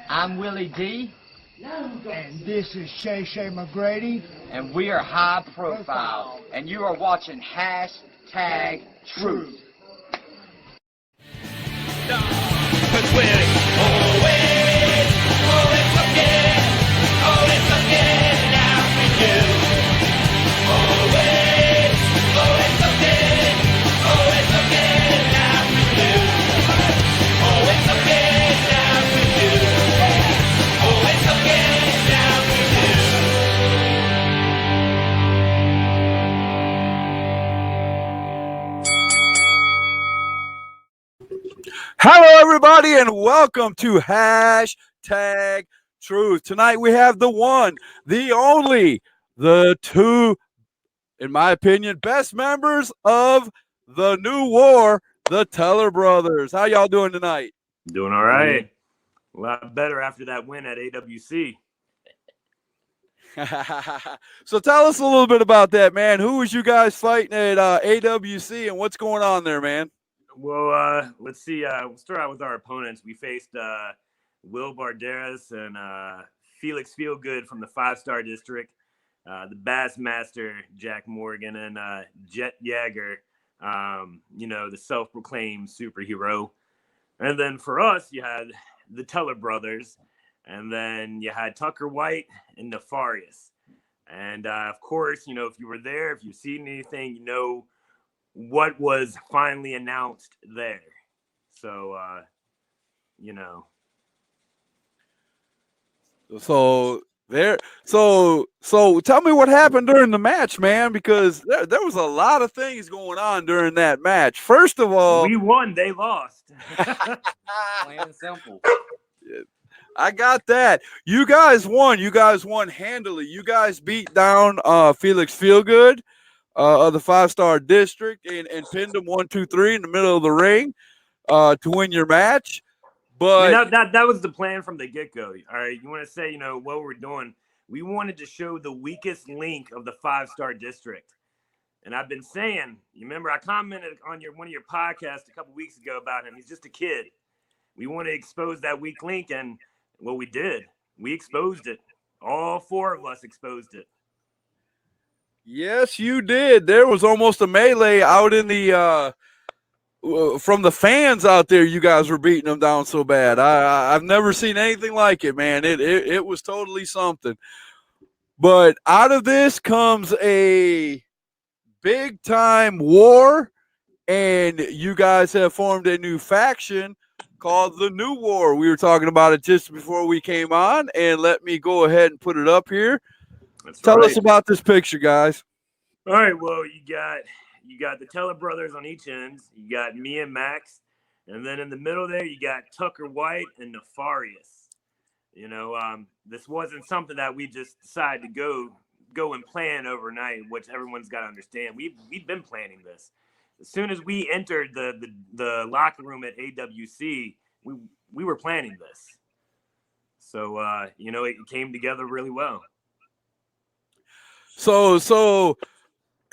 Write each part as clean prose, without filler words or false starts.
I'm Willie D. And this is Shay Shay McGrady. And we are High Profile. And you are watching Hashtag Truth. Hello, everybody, and welcome to Hashtag Truth. Tonight we have the one, the only, the two, in my opinion, best members of the new war, the Teller Brothers. How y'all doing tonight? Doing all right. A lot better after that win at AWC. So tell us a little bit about that, man. Who was you guys fighting at AWC, and what's going on there, man? Well, let's see. We'll start out with our opponents. We faced Will Barderas and Felix Feelgood from the 5-Star District, the Bassmaster Jack Morgan, and Jet Jagger, the self-proclaimed superhero. And then for us, you had the Teller Brothers, and then you had Tucker White and Nefarious. And of course, if you were there, if you've seen anything, what was finally announced there. So, So tell me what happened during the match, man, because there was a lot of things going on during that match. First of all, we won, they lost. Plain and simple. I got that. You guys won. You guys won handily. You guys beat down Felix Feelgood of the 5-Star District and pinned him 1-2-3 in the middle of the ring to win your match. But that was the plan from the get-go. All right, you want to say, what we're doing. We wanted to show the weakest link of the 5-Star District. And I've been saying, you remember I commented on one of your podcasts a couple weeks ago about him. He's just a kid. We want to expose that weak link, and well, we did. We exposed it. All four of us exposed it. Yes, you did. There was almost a melee out in the from the fans out there. You guys were beating them down so bad. I've never seen anything like it, man. It was totally something. But out of this comes a big time war, and you guys have formed a new faction called the New War. We were talking about it just before we came on, and let me go ahead and put it up here. Tell us about this picture, guys. All right, well, you got the Teller Brothers on each end. You got me and Max, and then in the middle there, you got Tucker White and Nefarious. This wasn't something that we just decided to go and plan overnight, which everyone's got to understand. We've been planning this. As soon as we entered the locker room at AWC, we were planning this. So it came together really well. So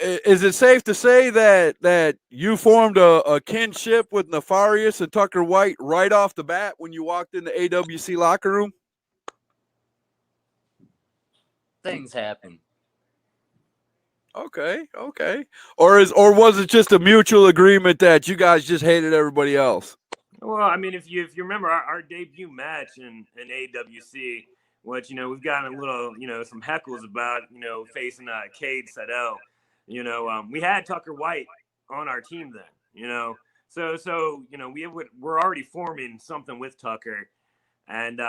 is it safe to say that you formed a kinship with Nefarious and Tucker White right off the bat when you walked in the AWC locker room? Things happen. Okay. Or was it just a mutual agreement that you guys just hated everybody else? Well, I mean, if you remember our debut match in AWC, which we've gotten a little some heckles about facing Cade Sadell. We had Tucker White on our team then. So we're already forming something with Tucker, and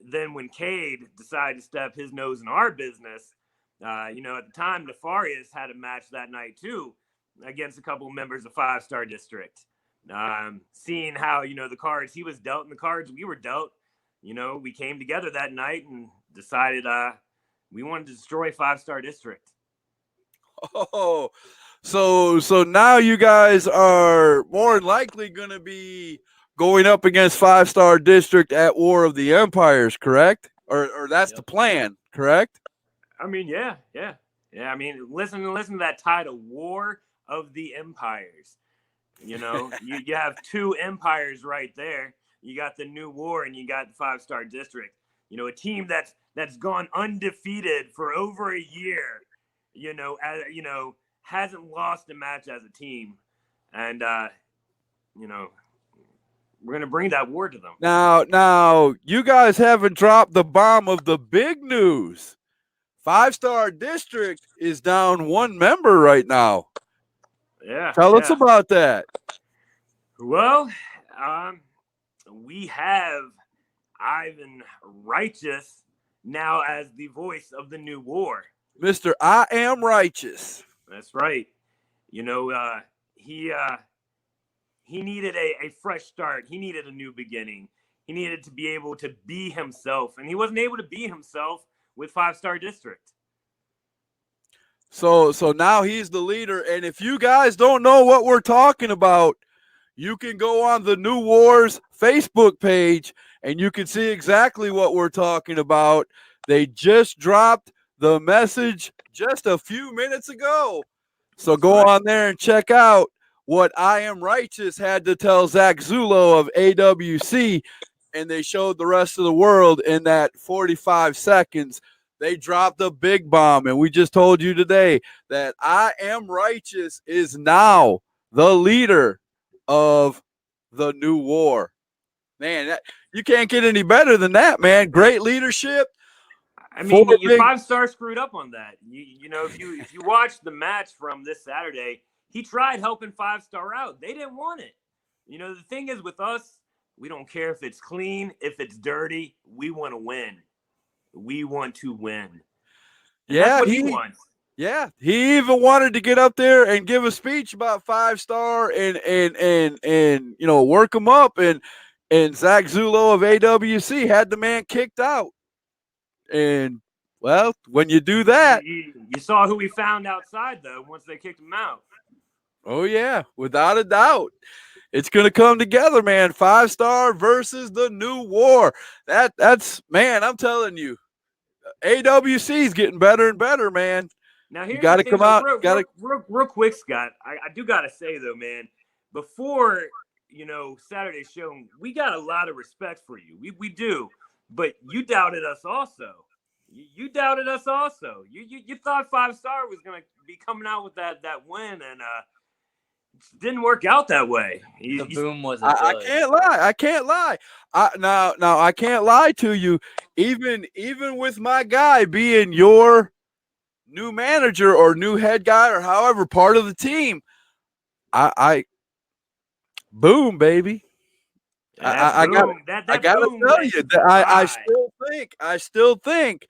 then when Cade decided to step his nose in our business. At the time, Nefarious had a match that night, too, against a couple of members of 5-Star District. Seeing how, the cards he was dealt and the cards we were dealt, we came together that night and decided we wanted to destroy 5-Star District. Oh, so now you guys are more than likely going to be going up against 5-Star District at War of the Empires, correct? Or that's the plan, correct? I mean, yeah. I mean, listen to that title, War of the Empires. You have two empires right there. you got the New War, and you got the 5-Star District. You know, a team that's gone undefeated for over a year. Hasn't lost a match as a team, and we're gonna bring that war to them. Now, you guys haven't dropped the bomb of the big news. 5-Star District is down one member right now. Yeah. Tell us about that. Well, we have Ivan Righteous now as the voice of the New War. Mr. I Am Righteous. That's right. He needed a fresh start. He needed a new beginning. He needed to be able to be himself, and he wasn't able to be himself with 5-Star District. So now he's the leader, and if you guys don't know what we're talking about, you can go on the New Wars Facebook page, and you can see exactly what we're talking about. They just dropped the message just a few minutes ago. So go on there and check out what I Am Righteous had to tell Zach Zulo of AWC, and they showed the rest of the world in that 45 seconds. They dropped a big bomb, and we just told you today that I Am Righteous is now the leader of the New War. Man, you can't get any better than that, man. Great leadership. I mean, your 5-Star screwed up on that. If you watch the match from this Saturday, he tried helping 5-Star out. They didn't want it. The thing is with us, we don't care if it's clean, if it's dirty. We want to win. We want to win. And that's what he wants. Yeah, he even wanted to get up there and give a speech about 5-Star and work him up. And Zach Zulo of AWC had the man kicked out. And, well, when you do that. You saw who we found outside, though, once they kicked him out. Oh, yeah, without a doubt. It's going to come together, man. 5-Star versus the New War. That's, man, I'm telling you, AWC is getting better and better, man. Now, you got to come out. Real quick, Scott, I do got to say, though, man, before, Saturday's show, we got a lot of respect for you. We do. But you doubted us also. You doubted us also. You thought 5-Star was going to be coming out with that win, and it didn't work out that way. The boom was. I can't lie. Now I can't lie to you. Even with my guy being your new manager or new head guy or however part of the team, I boom, baby. I gotta tell you that I still think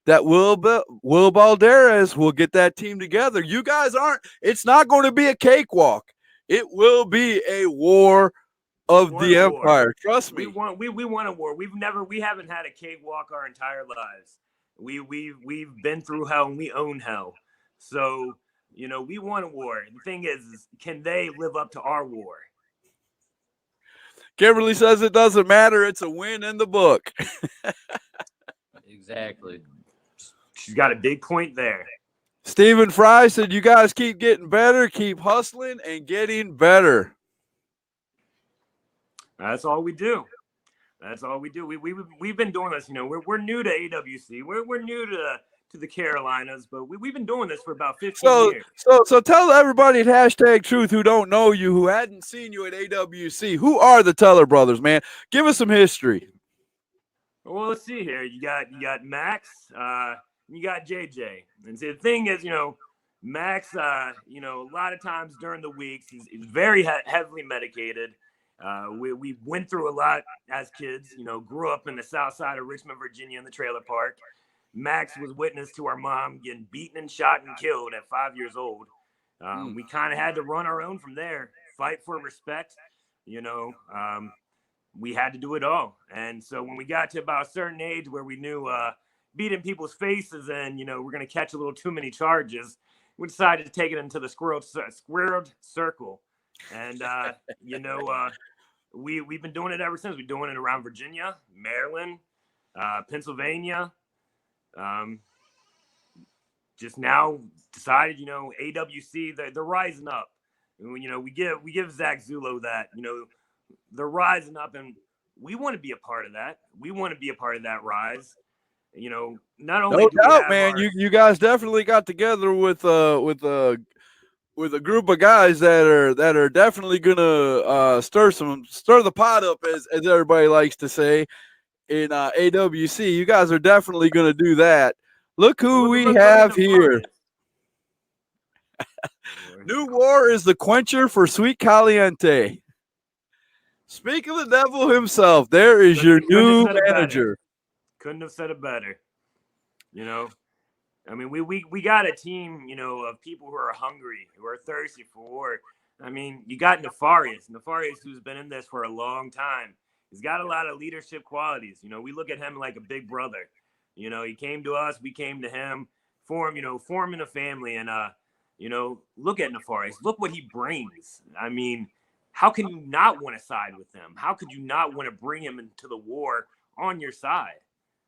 that Will Balderas will get that team together. You guys aren't. It's not going to be a cakewalk. It will be a war of the empire. Trust me. We want a war. We haven't had a cakewalk our entire lives. We've been through hell and we own hell. So we want a war. The thing is, can they live up to our war? Kimberly says it doesn't matter. It's a win in the book. Exactly. She's got a big point there. Stephen Fry said, you guys keep getting better, keep hustling and getting better. That's all we do. That's all we do. We've been doing this. We're new to AWC. We're new to the Carolinas, but we've been doing this for about 15 years. So tell everybody at #Truth who don't know you, who hadn't seen you at AWC, who are the Teller brothers, man? Give us some history. Well, let's see here. You got Max, you got JJ. And see, the thing is, Max, a lot of times during the weeks, he's very heavily medicated. We went through a lot as kids, grew up in the south side of Richmond, Virginia in the trailer park. Max was witness to our mom getting beaten and shot and killed at 5 years old. We kind of had to run our own from there, fight for respect. We had to do it all. And so when we got to about a certain age where we knew beating people's faces and, we're going to catch a little too many charges, we decided to take it into the squared circle. And, we've been doing it ever since. We're doing it around Virginia, Maryland, Pennsylvania. Just now decided, AWC, they're rising up. We give Zach Zulo that, they're rising up, and we want to be a part of that. We want to be a part of that rise. You know, not only No do we doubt, have man. our, You guys definitely got together with a group of guys that are definitely gonna stir the pot up, as everybody likes to say in AWC. You guys are definitely gonna do that. Look who we look at have the here. opponents. New War is the quencher for Sweet Caliente. Speak of the devil himself. There is your Couldn't have new said it better. manager. Couldn't have said it better. You know, I mean, we got a team, you know, of people who are hungry, who are thirsty for war. I mean, you got Nefarious, who's been in this for a long time. He's got a lot of leadership qualities. You know, we look at him like a big brother. You know, he came to us, we came to him, forming a family. And, you know, look at Nefarious. Look what he brings. I mean, how can you not want to side with him? How could you not want to bring him into the war on your side?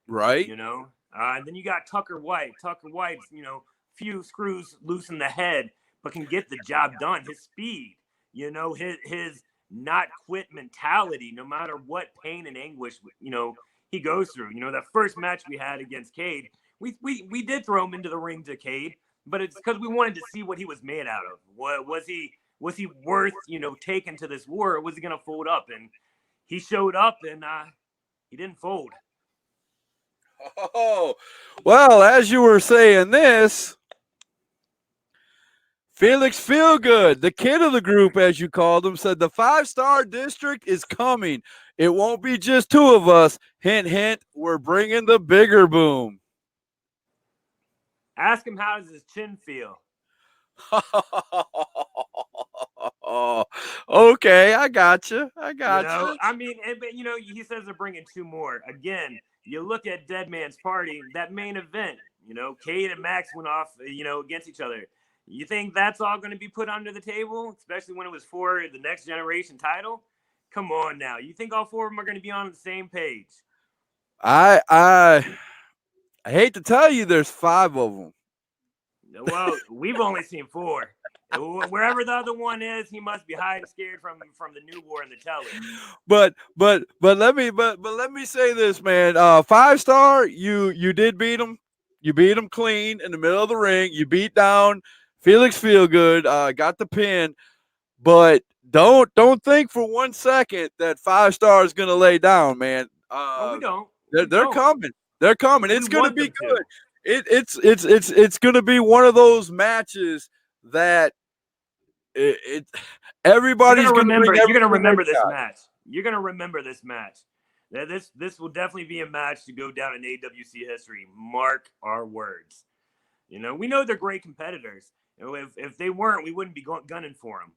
Right. You know, and then you got Tucker White. Tucker White's, you know, few screws loose in the head, but can get the job done. His speed, you know, his not quit mentality, no matter what pain and anguish, you know, he goes through. You know, that first match we had against Cade, we did throw him into the ring to Cade, but it's because we wanted to see what he was made out of. What was he worth, you know, taking to this war, or was he going to fold up? And he showed up, and he didn't fold. Oh, well, as you were saying this, Felix Feelgood, the kid of the group, as you called him, said the 5-star district is coming. It won't be just two of us. Hint, hint, we're bringing the bigger boom. Ask him how does his chin feel. Okay, I got you. I got you. I mean, but, you know, he says they're bringing 2 more. Again, you look at Dead Man's Party, that main event, you know, Cade and Max went off, you know, against each other. You think that's all going to be put under the table, especially when it was for the Next Generation title? Come on now. You think all 4 of them are going to be on the same page? I hate to tell you, there's 5 of them. Well, we've only seen 4. Wherever the other one is, he must be hiding scared from the new war in the telly. But let me say this, man. 5-star, you did beat him. You beat him clean in the middle of the ring. You beat down Felix Feelgood, got the pin. But don't think for 1 second that 5-star is gonna lay down, man. We don't. They're coming. They're coming. It's gonna be good. To. It's gonna be one of those matches that everybody's gonna remember. You're gonna remember this shot. match. You're gonna remember this match. This will definitely be a match to go down in AWC history. Mark our words. You know, we know they're great competitors. You know, if they weren't, we wouldn't be gunning for them.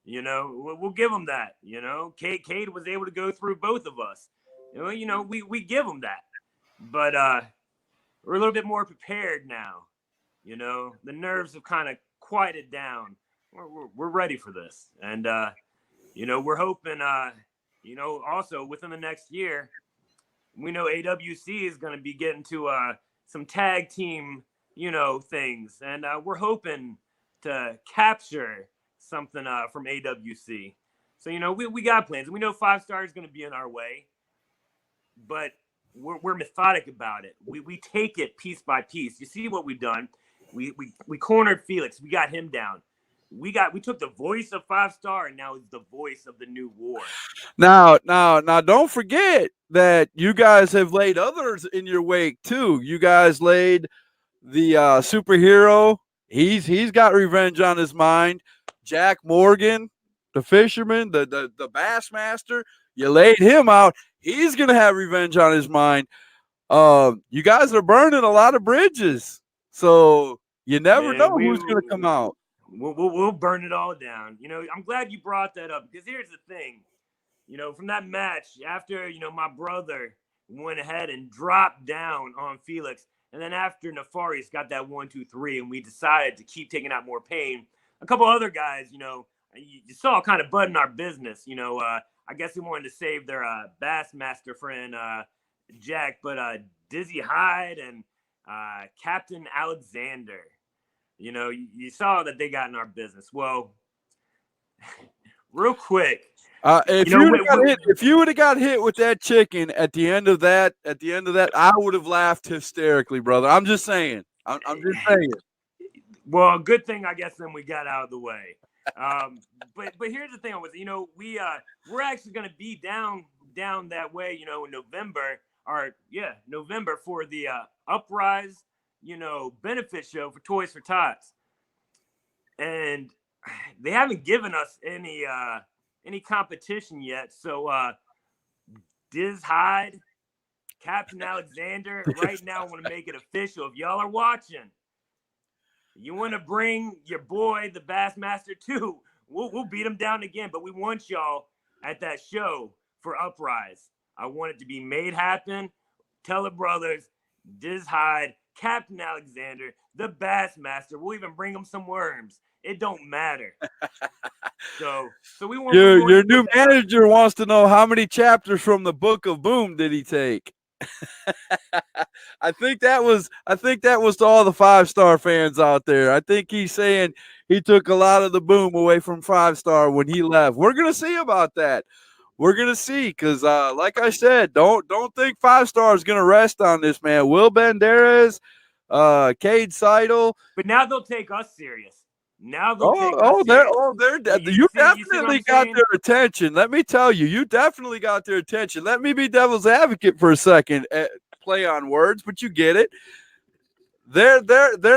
You know, we'll give them that. You know, Cade was able to go through both of us. You know, we give them that. But we're a little bit more prepared now. You know, the nerves have kind of quieted down. We're ready for this. And, you know, we're hoping, you know, also within the next year, we know AWC is going to be getting to some tag team, you know, things. And we're hoping to capture something from AWC. So, you know, we got plans. We know 5-star is going to be in our way. But we're methodic about it. We take it piece by piece. You see what we've done. We cornered Felix. We got him down. We took the voice of 5-star, and now it's the voice of the new war. Now, don't forget that you guys have laid others in your wake too. You guys laid the superhero. He's got revenge on his mind. Jack Morgan, the fisherman, the Bassmaster. You laid him out. He's gonna have revenge on his mind. You guys are burning a lot of bridges, so you never know who's gonna come out. We'll burn it all down. You know, I'm glad you brought that up because here's the thing. You know, from that match, after, you know, my brother went ahead and dropped down on Felix, and then after Nefarious got that 1, 2, 3, and we decided to keep taking out more pain, a couple other guys, you know, you saw kind of budding our business. You know, I guess they wanted to save their Bassmaster friend Jack, but Dizzy Hyde and Captain Alexander. You know, you saw that they got in our business. Well, real quick, If You know, you would have got hit with that chicken at the end of that, I would have laughed hysterically, brother. I'm just saying. I'm just saying. Well, good thing I guess then we got out of the way. But here's the thing was, you know, we're actually going to be down that way, you know, in November November for the Uprise, you know, benefit show for Toys for Tots, and they haven't given us any competition yet. So Diz Hyde, Captain Alexander, right now I want to make it official. If y'all are watching, you want to bring your boy, the Bassmaster, too. We'll beat him down again, but we want y'all at that show for Uprise. I want it to be made happen. Teller Brothers, Diz Hyde, Captain Alexander, the Bassmaster. We'll even bring him some worms. It don't matter. So we want your new manager wants to know how many chapters from the Book of Boom did he take. I think that was to all the 5-star fans out there. I think he's saying he took a lot of the boom away from 5-star when he left. We're gonna see about that. We're gonna see, because like I said, don't think 5-star is gonna rest on this, man. Will Banderas, Cade Seidel. But now they'll take us serious. Now you definitely got their attention. Let me tell you, you definitely got their attention. Let me be devil's advocate for a second. Play on words, but you get it. They're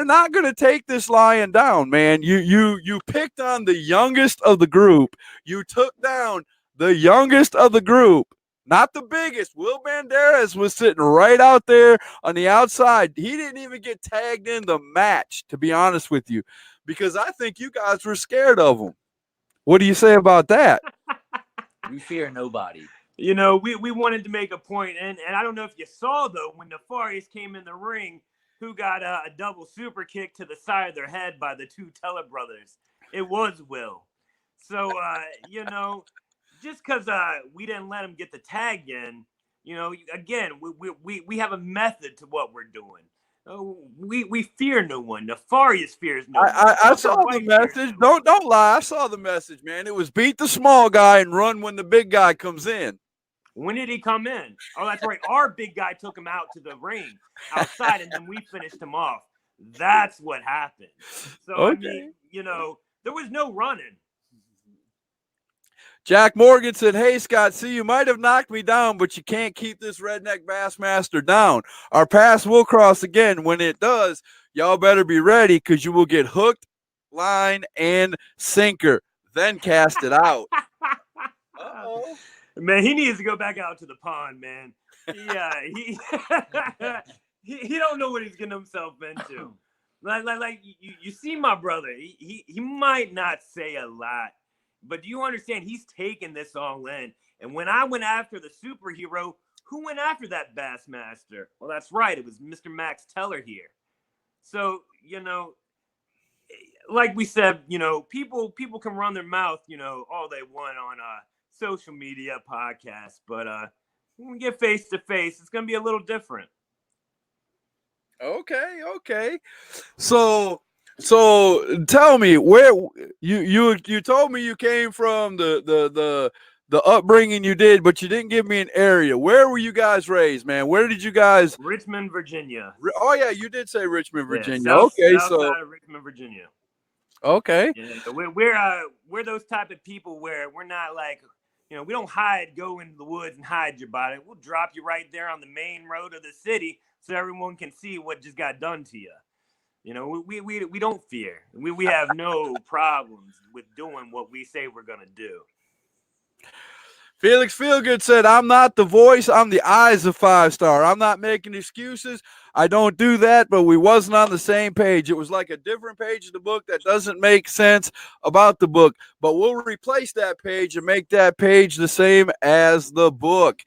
not going to take this lion down, man. You picked on the youngest of the group. You took down the youngest of the group, not the biggest. Will Banderas was sitting right out there on the outside. He didn't even get tagged in the match, to be honest with you, because I think you guys were scared of him. What do you say about that? We fear nobody. You know, we wanted to make a point, and I don't know if you saw, though, when Nefarious came in the ring, who got a double super kick to the side of their head by the two Teller brothers. It was Will. So, you know, just because we didn't let him get the tag in, you know, again, we have a method to what we're doing. We fear no one. Nefarious fears no one. I saw the message. Don't lie. I saw the message, man. It was beat the small guy and run when the big guy comes in. When did he come in? Oh, that's right. Our big guy took him out to the ring outside, and then we finished him off. That's what happened. So, okay. I mean, you know, there was no running. Jack Morgan said, "Hey, Scott, see, you might have knocked me down, but you can't keep this redneck Bassmaster down. Our paths will cross again. When it does, y'all better be ready, because you will get hooked, line, and sinker. Then cast it out." Uh-oh. Man, he needs to go back out to the pond, man. Yeah, he don't know what he's getting himself into. Like you see my brother. He might not say a lot, but do you understand? He's taking this all in. And when I went after the superhero, who went after that Bassmaster? Well, that's right. It was Mr. Max Teller here. So, you know, like we said, you know, people can run their mouth, you know, all they want on social media, podcasts, but when we get face to face, it's gonna be a little different. Okay. So tell me, where you told me you came from, the upbringing you did, but you didn't give me an area. Where were you guys raised, man? Where did you guys? Richmond, Virginia. Oh yeah, you did say Richmond, Virginia. Yeah, south side of Richmond, Virginia. Okay. Yeah, so we're those type of people where we're not like, you know, we don't go into the woods and hide your body. We'll drop you right there on the main road of the city so everyone can see what just got done to you. You know, we don't fear. We have no problems with doing what we say we're going to do. Felix Feelgood said, "I'm not the voice, I'm the eyes of 5-star. I'm not making excuses. I don't do that, but we wasn't on the same page. It was like a different page of the book that doesn't make sense about the book, but we'll replace that page and make that page the same as the book."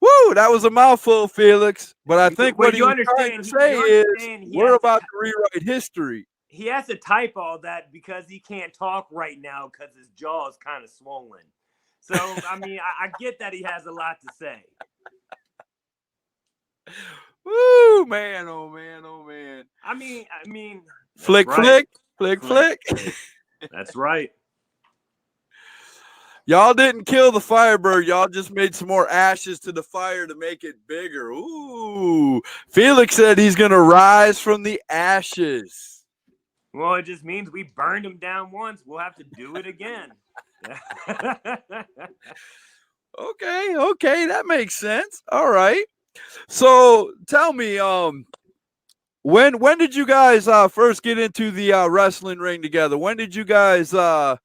Woo, that was a mouthful, Felix. But I think what you're trying to say is we're about to rewrite history. He has to type all that because he can't talk right now because his jaw is kind of swollen. So, I mean, I get that he has a lot to say. Woo, man, oh, man, oh, man. I mean. Flick. That's right. Y'all didn't kill the Firebird. Y'all just made some more ashes to the fire to make it bigger. Ooh. Felix said he's going to rise from the ashes. Well, it just means we burned him down once. We'll have to do it again. Okay, that makes sense. All right. So tell me, when did you guys first get into the wrestling ring together? When did you guys Cool.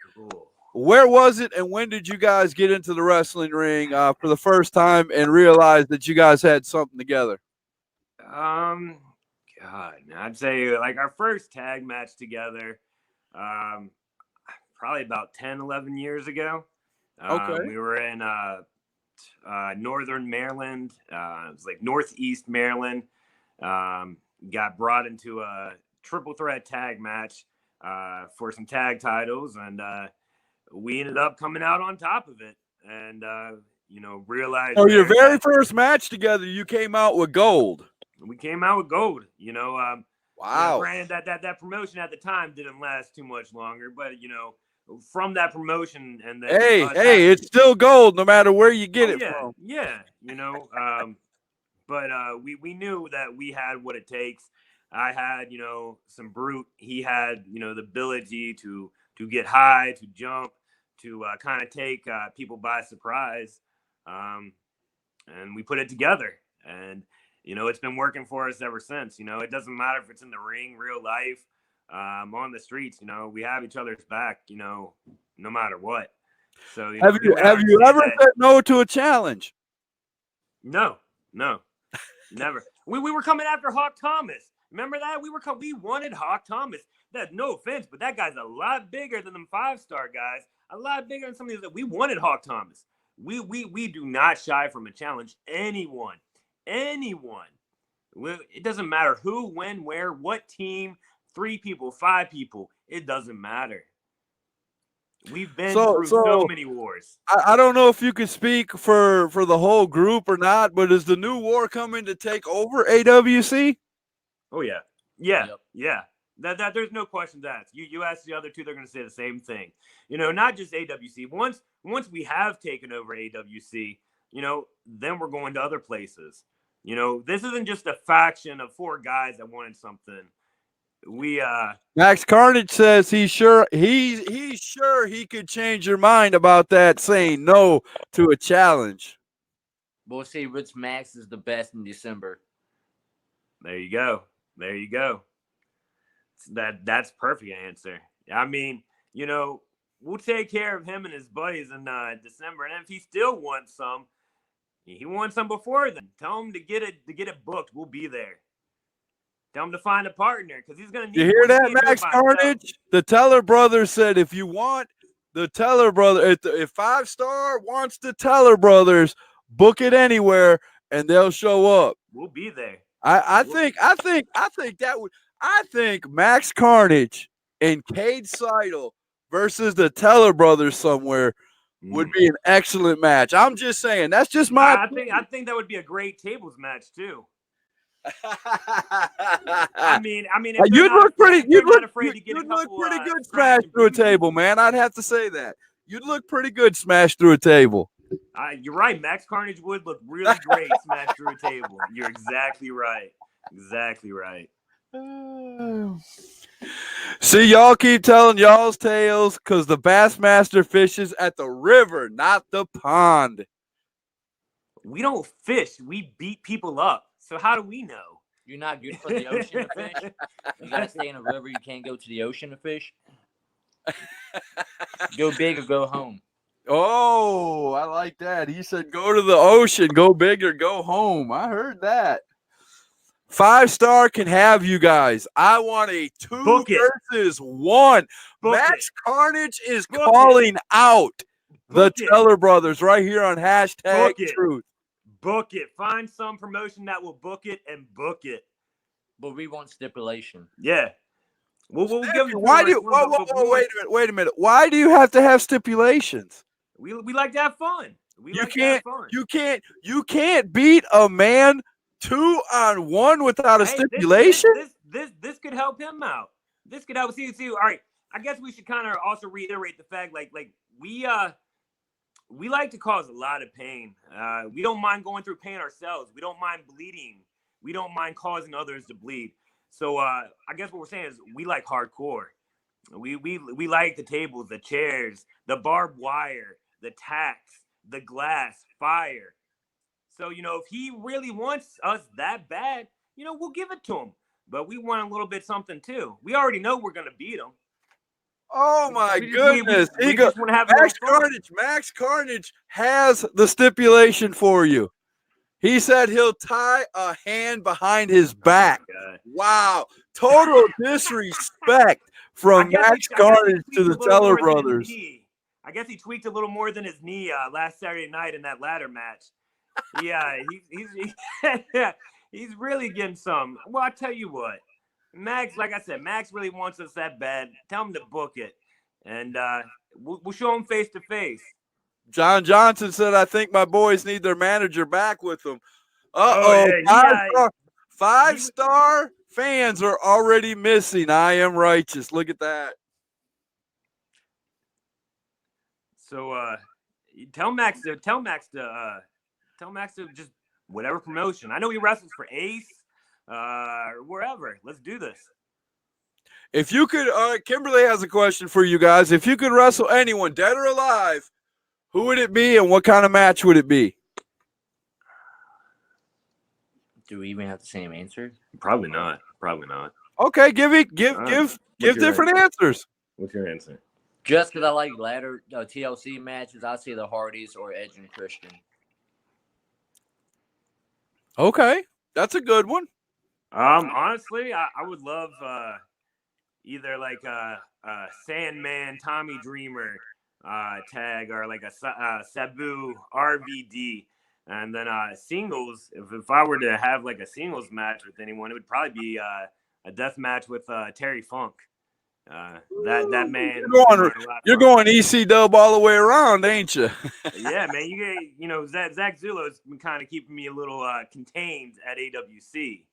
where was it, and when did you guys get into the wrestling ring for the first time and realize that you guys had something together? God, I'd say like our first tag match together, probably about 10, 11 years ago. Okay. We were in Northern Maryland. It was like Northeast Maryland. Got brought into a triple threat tag match for some tag titles, and we ended up coming out on top of it. And realized. So your very first match together, you came out with gold. We came out with gold. Wow. Granted that promotion at the time didn't last too much longer, but from that promotion and then hey, it's still gold no matter where you get it from. Yeah, but we knew that we had what it takes. I had some brute. He had the ability to get high, to jump, to kind of take people by surprise, and we put it together. And it's been working for us ever since. It doesn't matter if it's in the ring, real life, on the streets. We have each other's back. No matter what. So have you ever said no to a challenge? No, never. We were coming after Hawk Thomas. Remember that? We wanted Hawk Thomas. That's no offense, but that guy's a lot bigger than them 5-star guys. A lot bigger than some of these. We wanted Hawk Thomas. We do not shy from a challenge. Anyone. It doesn't matter who, when, where, what team, 3 people, 5 people. It doesn't matter. We've been through so many wars. I don't know if you could speak for the whole group or not, but is the new war coming to take over AWC? Oh yeah. That there's no questions asked. You ask the other two, they're going to say the same thing. Not just AWC. Once we have taken over AWC, then we're going to other places. This isn't just a faction of 4 guys that wanted something. Max Carnage says he's sure he could change your mind about that, saying no to a challenge. We'll see. Rich Max is the best in December. There you go. That's perfect answer. I mean, we'll take care of him and his buddies in December, and if he still wants some, he wants some before then. Tell him to get it booked. We'll be there. Tell him to find a partner because he's going to need. You hear that, Max Carnage? The Teller Brothers said if you want the Teller Brothers, if 5-star wants the Teller Brothers, book it anywhere and they'll show up. We'll be there. I think Max Carnage and Cade Seidel versus the Teller Brothers somewhere would be an excellent match. I'm just saying. That's just my. I think that would be a great tables match too. I mean, you'd look pretty good smashed through a table, man. I'd have to say that you'd look pretty good smashed through a table. You're right. Max Carnage would look really great smashed through a table. You're exactly right. See, y'all keep telling y'all's tales because the Bassmaster fishes at the river, not the pond. We don't fish. We beat people up. So how do we know? You're not good for the ocean to fish. You gotta stay in a river. You can't go to the ocean to fish. Go big or go home. Oh, I like that. He said go to the ocean, go big or go home. I heard that. 5-star can have you guys. I want a 2 versus 1. Max Carnage is calling out the Teller Brothers right here on hashtag Truth. Book it. Find some promotion that will book it and book it. But we want stipulation. Yeah. We'll give you. Wait a minute. Why do you have to have stipulations? We like to have fun. You can't beat a man 2-on-1 without a stipulation. This could help him out. This could help. See. All right. I guess we should kind of also reiterate the fact, like we we like to cause a lot of pain. We don't mind going through pain ourselves. We don't mind bleeding. We don't mind causing others to bleed. So I guess what we're saying is we like hardcore. We like the tables, the chairs, the barbed wire, the tacks, the glass, fire. So, you know, if he really wants us that bad, you know, we'll give it to him. But we want a little bit something too. We already know we're going to beat him. Oh my We goodness! we just want to have a Max little fun. Carnage. Max Carnage has the stipulation for you. He said he'll tie a hand behind his back. God. Wow! Total disrespect from Max Carnage to the Teller brothers. I guess he tweaked a little more than his knee last Saturday night in that ladder match. Yeah, he's really getting some. Well, I tell you what, Max, like I said, Max really wants us that bad. Tell him to book it, and we'll show him face to face. John Johnson said, "I think my boys need their manager back with them." Yeah, five-star fans are already missing. I am righteous. Look at that. So tell Max to just whatever promotion. I know he wrestles for Ace or wherever. Let's do this. If you could, Kimberly has a question for you guys. If you could wrestle anyone, dead or alive, who would it be and what kind of match would it be? Do we even have the same answer? Probably not. Probably not. Okay, give What's your different answers. What's your answer? Just because I like ladder TLC matches, I'd say the Hardys or Edge and Christian. Okay, that's a good one. Honestly, I would love either like a Sandman, Tommy Dreamer tag, or like a Sabu RVD, and then singles. If I were to have like a singles match with anyone, it would probably be a death match with Terry Funk. That man. You're going EC dub all the way around, ain't you? Yeah, man. You know, Zach Zulo's been kind of keeping me a little contained at AWC.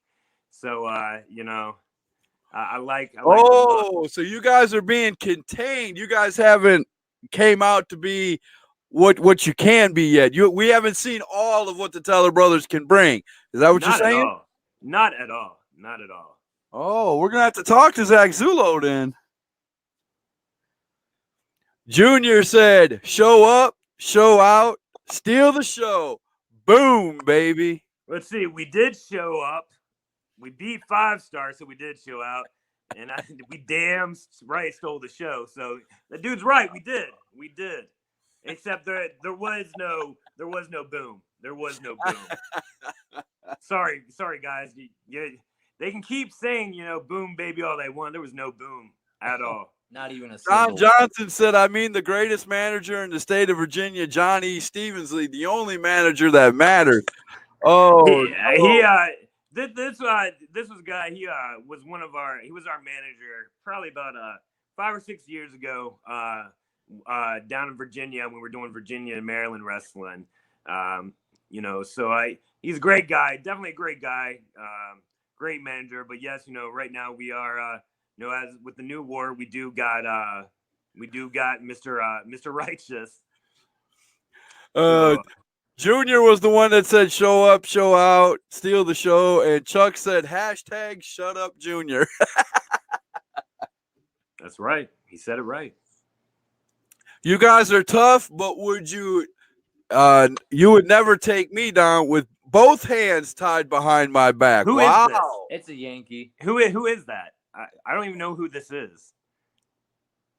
So you know, I like. So you guys are being contained. You guys haven't came out to be what you can be yet. We haven't seen all of what the Teller brothers can bring. Is that what you're saying? Not at all. Not at all. Oh, we're gonna have to talk to Zach Zulo then. Junior said, "Show up, show out, steal the show, boom, baby." Let's see. We did show up. We beat 5-star, so we did show out, and we damn right stole the show. So the dude's right. We did. Except there was no boom. There was no boom. Sorry, guys. They can keep saying, you know, boom, baby, all they want. There was no boom at all. Not even a John single. Johnson said, "I mean, the greatest manager in the state of Virginia, John E. Stevensley, the only manager that mattered." Oh, this was a guy. He was he was our manager probably about 5 or 6 years ago down in Virginia when we were doing Virginia and Maryland wrestling. You know, so he's a great guy, definitely a great guy. Great manager, but yes, you know, right now we are, you know, as with the new war, we do got Mr. Righteous. Junior was the one that said, "Show up, show out, steal the show," and Chuck said, hashtag shut up, Junior. That's right. He said it right. You guys are tough, but would you would never take me down with both hands tied behind my back. Who is this? It's a Yankee. Who is that? I don't even know who this is.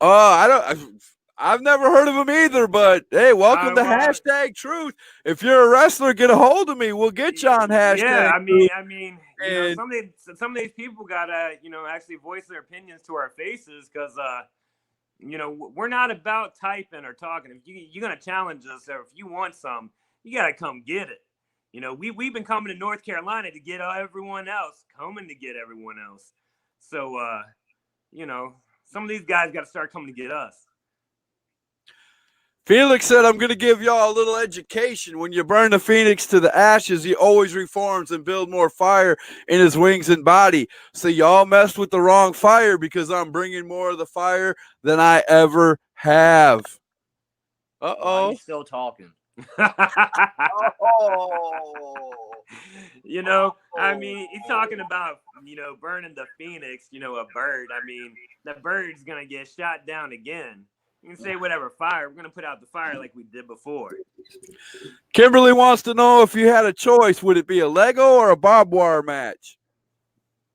I've never heard of him either, but hey, welcome to hashtag truth. If you're a wrestler, get a hold of me. We'll get you on hashtag. Yeah, I mean, you know, And- some of these people gotta, you know, actually voice their opinions to our faces, because you know, we're not about typing or talking. If you're gonna challenge us, or if you want some, you gotta come get it. You know, we've been coming to North Carolina to get everyone else, So, you know, some of these guys got to start coming to get us. Felix said, "I'm going to give y'all a little education. When you burn the phoenix to the ashes, he always reforms and build more fire in his wings and body. So y'all messed with the wrong fire, because I'm bringing more of the fire than I ever have." Why are Uh-oh. you still talking? Oh. You know, I mean, he's talking about, you know, burning the phoenix, you know, a bird. I mean, the bird's going to get shot down again. You can say whatever, fire. We're going to put out the fire like we did before. Kimberly wants to know if you had a choice, would it be a Lego or a barbed wire match?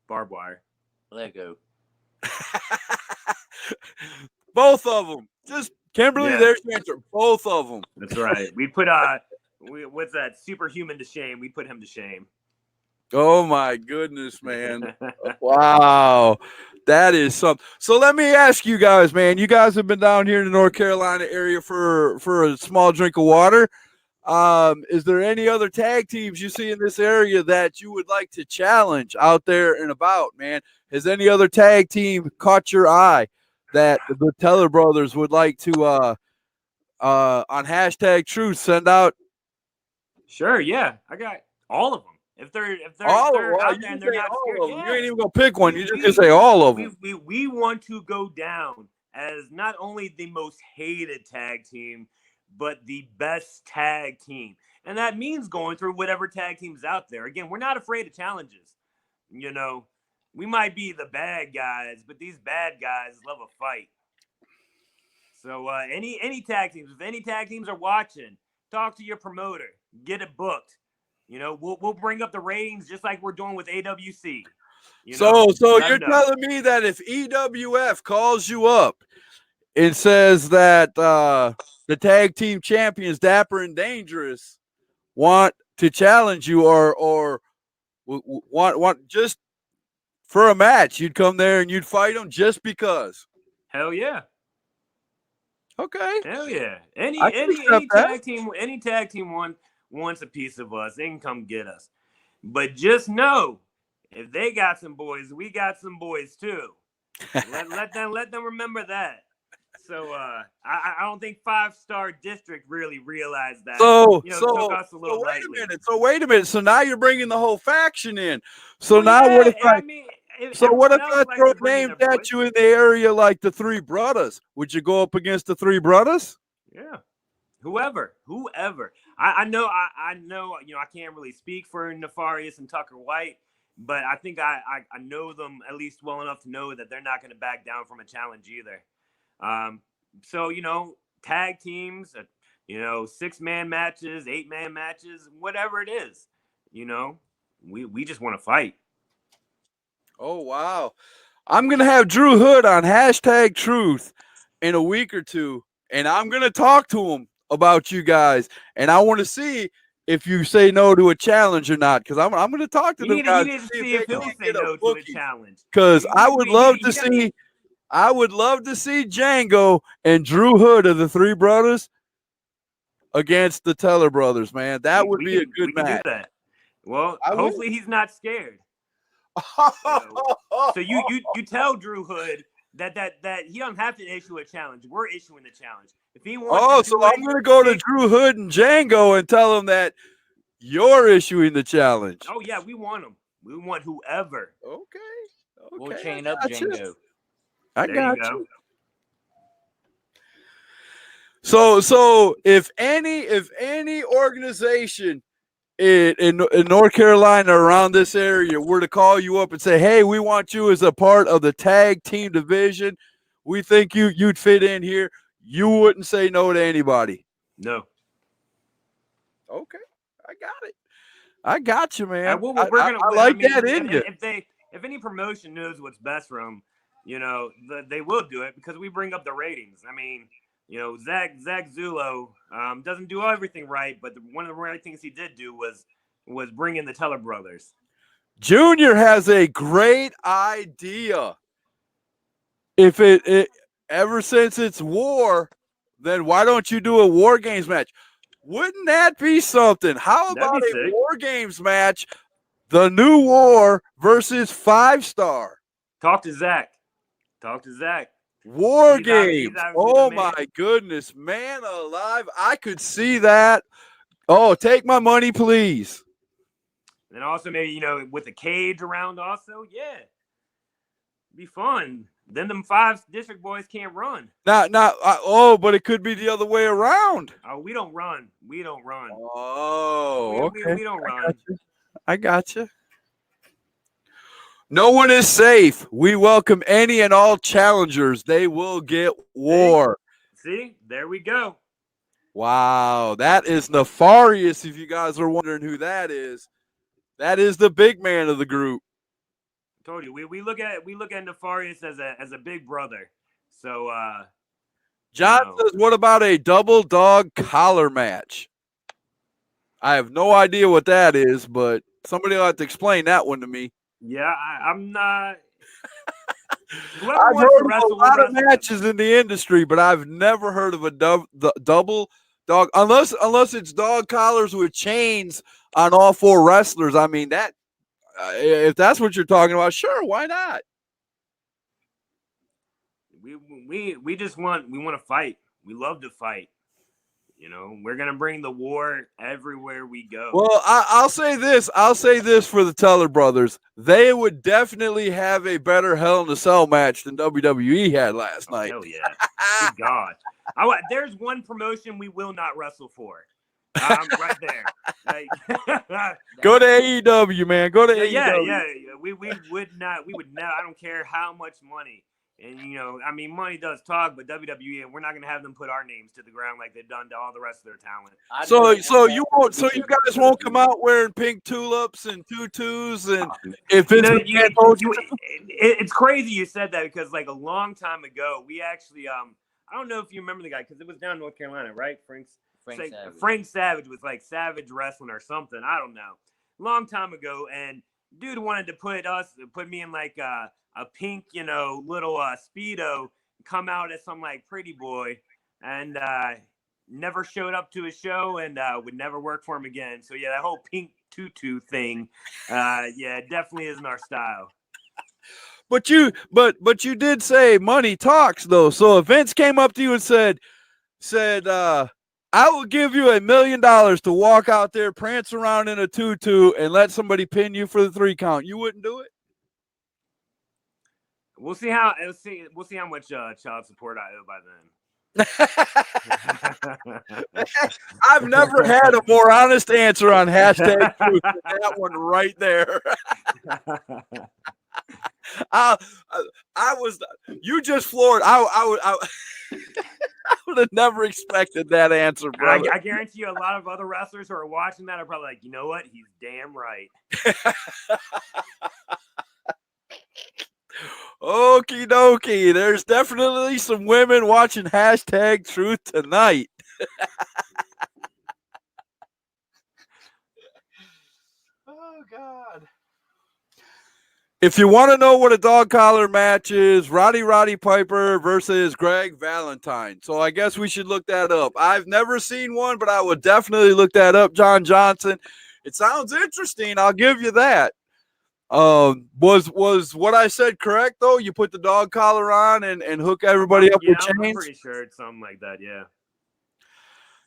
Barbed wire. Lego. Both of them. Just Kimberly, Yeah. there's your answer. Both of them. That's right. We put, what's that, superhuman to shame. We put him to shame. Oh, my goodness, man. Wow. That is something. So let me ask you guys, man. You guys have been down here in the North Carolina area for a small drink of water. Is there any other tag teams you see in this area that you would like to challenge out there and about, man? Has any other tag team caught your eye that the Teller brothers would like to on hashtag Truth send out? Sure, yeah. I got all of them. If they're All of them. out there and they're not scared, You yeah. ain't even gonna pick one. You just gonna say all of them. We want to go down as not only the most hated tag team, but the best tag team. And that means going through whatever tag team's out there. Again, we're not afraid of challenges. You know, we might be the bad guys, but these bad guys love a fight. So any tag teams, if any tag teams are watching, talk to your promoter, get it booked. You know, we'll bring up the ratings just like we're doing with AWC. You know, So let you're 'em know. telling me that if EWF calls you up and says that the tag team champions Dapper and Dangerous want to challenge you or want just for a match, you'd come there and you'd fight them just because? Hell yeah. Okay. Hell yeah. I can accept that. Any tag team wants a piece of us. They can come get us. But just know, if they got some boys, we got some boys too. let them remember that. So I don't think 5-Star District really realized that. Took us a little lightly. Wait a minute. So now you're bringing the whole faction in. So Well, now yeah, what if I mean, what if everyone I else likes throw to bring in names their at boys. you in the area like the Three Brothers? Would you go up against the Three Brothers? Yeah. Whoever. I know, you know, I can't really speak for Nefarious and Tucker White, but I think I know them at least well enough to know that they're not going to back down from a challenge either. So, you know, tag teams, you know, 6-man matches, 8-man matches, whatever it is, you know, we just want to fight. Oh, wow. I'm going to have Drew Hood on hashtag Truth in a week or two, and I'm going to talk to him about you guys, and I want to see if you say no to a challenge or not, because I'm going to talk to them guys to see if he'll say no to a challenge. because I would love to see Django and Drew Hood of the Three Brothers against the Teller brothers, man. That would be a good match. Do that. Well, hopefully he's not scared. So you tell Drew Hood that he don't have to issue a challenge. We're issuing the challenge. If he wants I'm going to go to Drew Hood and Django and tell them that you're issuing the challenge. Oh yeah, we want him. We want whoever. Okay. We'll chain up Django. I There got you go. you. So if any organization in North Carolina around this area were to call you up and say, hey, we want you as a part of the tag team division, we think you'd fit in here, you wouldn't say no to anybody? No. Okay. I got you, man. I like that in you. If any promotion knows what's best for them, you know, they will do it because we bring up the ratings. I mean, you know, Zach Zulo doesn't do everything right, but one of the right things he did do was bring in the Teller brothers. Junior has a great idea. If it ever since it's war, then why don't you do a War Games match? Wouldn't that be something? How about a War Games match? The New War versus 5-Star. Talk to Zach. War Games. Oh my goodness, man alive! I could see that. Oh, take my money, please. And also maybe, you know, with a cage around also, yeah. Be fun. then them 5 district boys can't run. But it could be the other way around. Oh, we don't run. We don't run. Oh, okay. We don't run. I got you. No one is safe. We welcome any and all challengers. They will get war. See? There we go. Wow, that is nefarious. If you guys are wondering who that is the big man of the group. I told you, we look at Nefarious as a big brother. So John says, what about a double dog collar match? I have no idea what that is, but somebody will have to explain that one to me. Yeah, I'm not. I've heard of a lot of matches in the industry, but I've never heard of a double dog, unless it's dog collars with chains on all 4 wrestlers. I mean, that if that's what you're talking about, sure, why not? We just want to fight. We love to fight. You know, we're gonna bring the war everywhere we go. Well, I'll say this. I'll say this for the Teller brothers. They would definitely have a better Hell in a Cell match than WWE had last night. Hell yeah! Good God. There's one promotion we will not wrestle for. I'm right there. Go to AEW, man. Go to AEW. Yeah. We would not. I don't care how much money. And, you know, I mean, money does talk, but WWE, we're not going to have them put our names to the ground like they've done to all the rest of their talent. So you guys won't come out wearing pink tulips and tutus, and if it's crazy you said that, because like a long time ago, we actually I don't know if you remember the guy, because it was down in North Carolina, right? Frank Savage was like Savage Wrestling or something. I don't know. Long time ago, and dude wanted to put me in like a pink, you know, little Speedo, come out as some like pretty boy, and never showed up to his show, and would never work for him again. So yeah, that whole pink tutu thing, yeah, definitely isn't our style. But you did say money talks though. So if Vince came up to you and said, I will give you $1 million to walk out there, prance around in a tutu, and let somebody pin you for the 3 count, you wouldn't do it? We'll see how much child support I owe by then. I've never had a more honest answer on hashtag truth than that one right there. You just floored. I would have never expected that answer, bro. I guarantee you a lot of other wrestlers who are watching that are probably like, you know what? He's damn right. Okie dokie. There's definitely some women watching hashtag truth tonight. Oh, God. If you want to know what a dog collar match is, Roddy Piper versus Greg Valentine. So I guess we should look that up. I've never seen one, but I would definitely look that up. John Johnson. It sounds interesting. I'll give you that. Was what I said correct though? You put the dog collar on and hook everybody up with chains? I'm pretty sure it's something like that, yeah.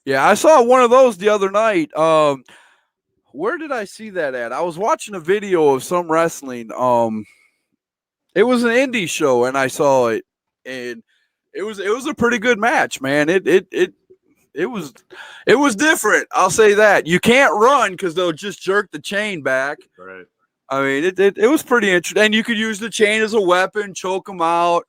Yeah, I saw one of those the other night. Where did I see that at? I was watching a video of some wrestling. It was an indie show and I saw it, and it was a pretty good match, man. It was different. I'll say that. You can't run because they'll just jerk the chain back. Right. I mean, it was pretty interesting. And you could use the chain as a weapon, choke them out.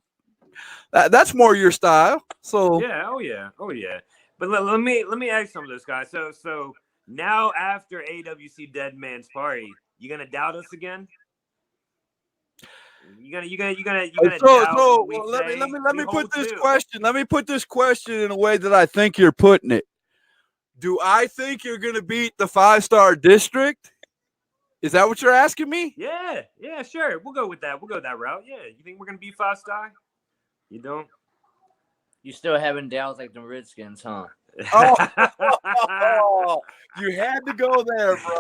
That's more your style. So yeah, oh yeah. But let me ask some of this, guys. So now after AWC Dead Man's Party, you gonna doubt us again? You gonna doubt what we say? Let me put this question. Let me put this question in a way that I think you're putting it. Do I think you're gonna beat the 5-star district? Is that what you're asking me? Yeah, sure. We'll go with that. We'll go that route. Yeah. You think we're going to be 5-star? You don't? You still having doubts like the Redskins, huh? Oh, you had to go there, bro.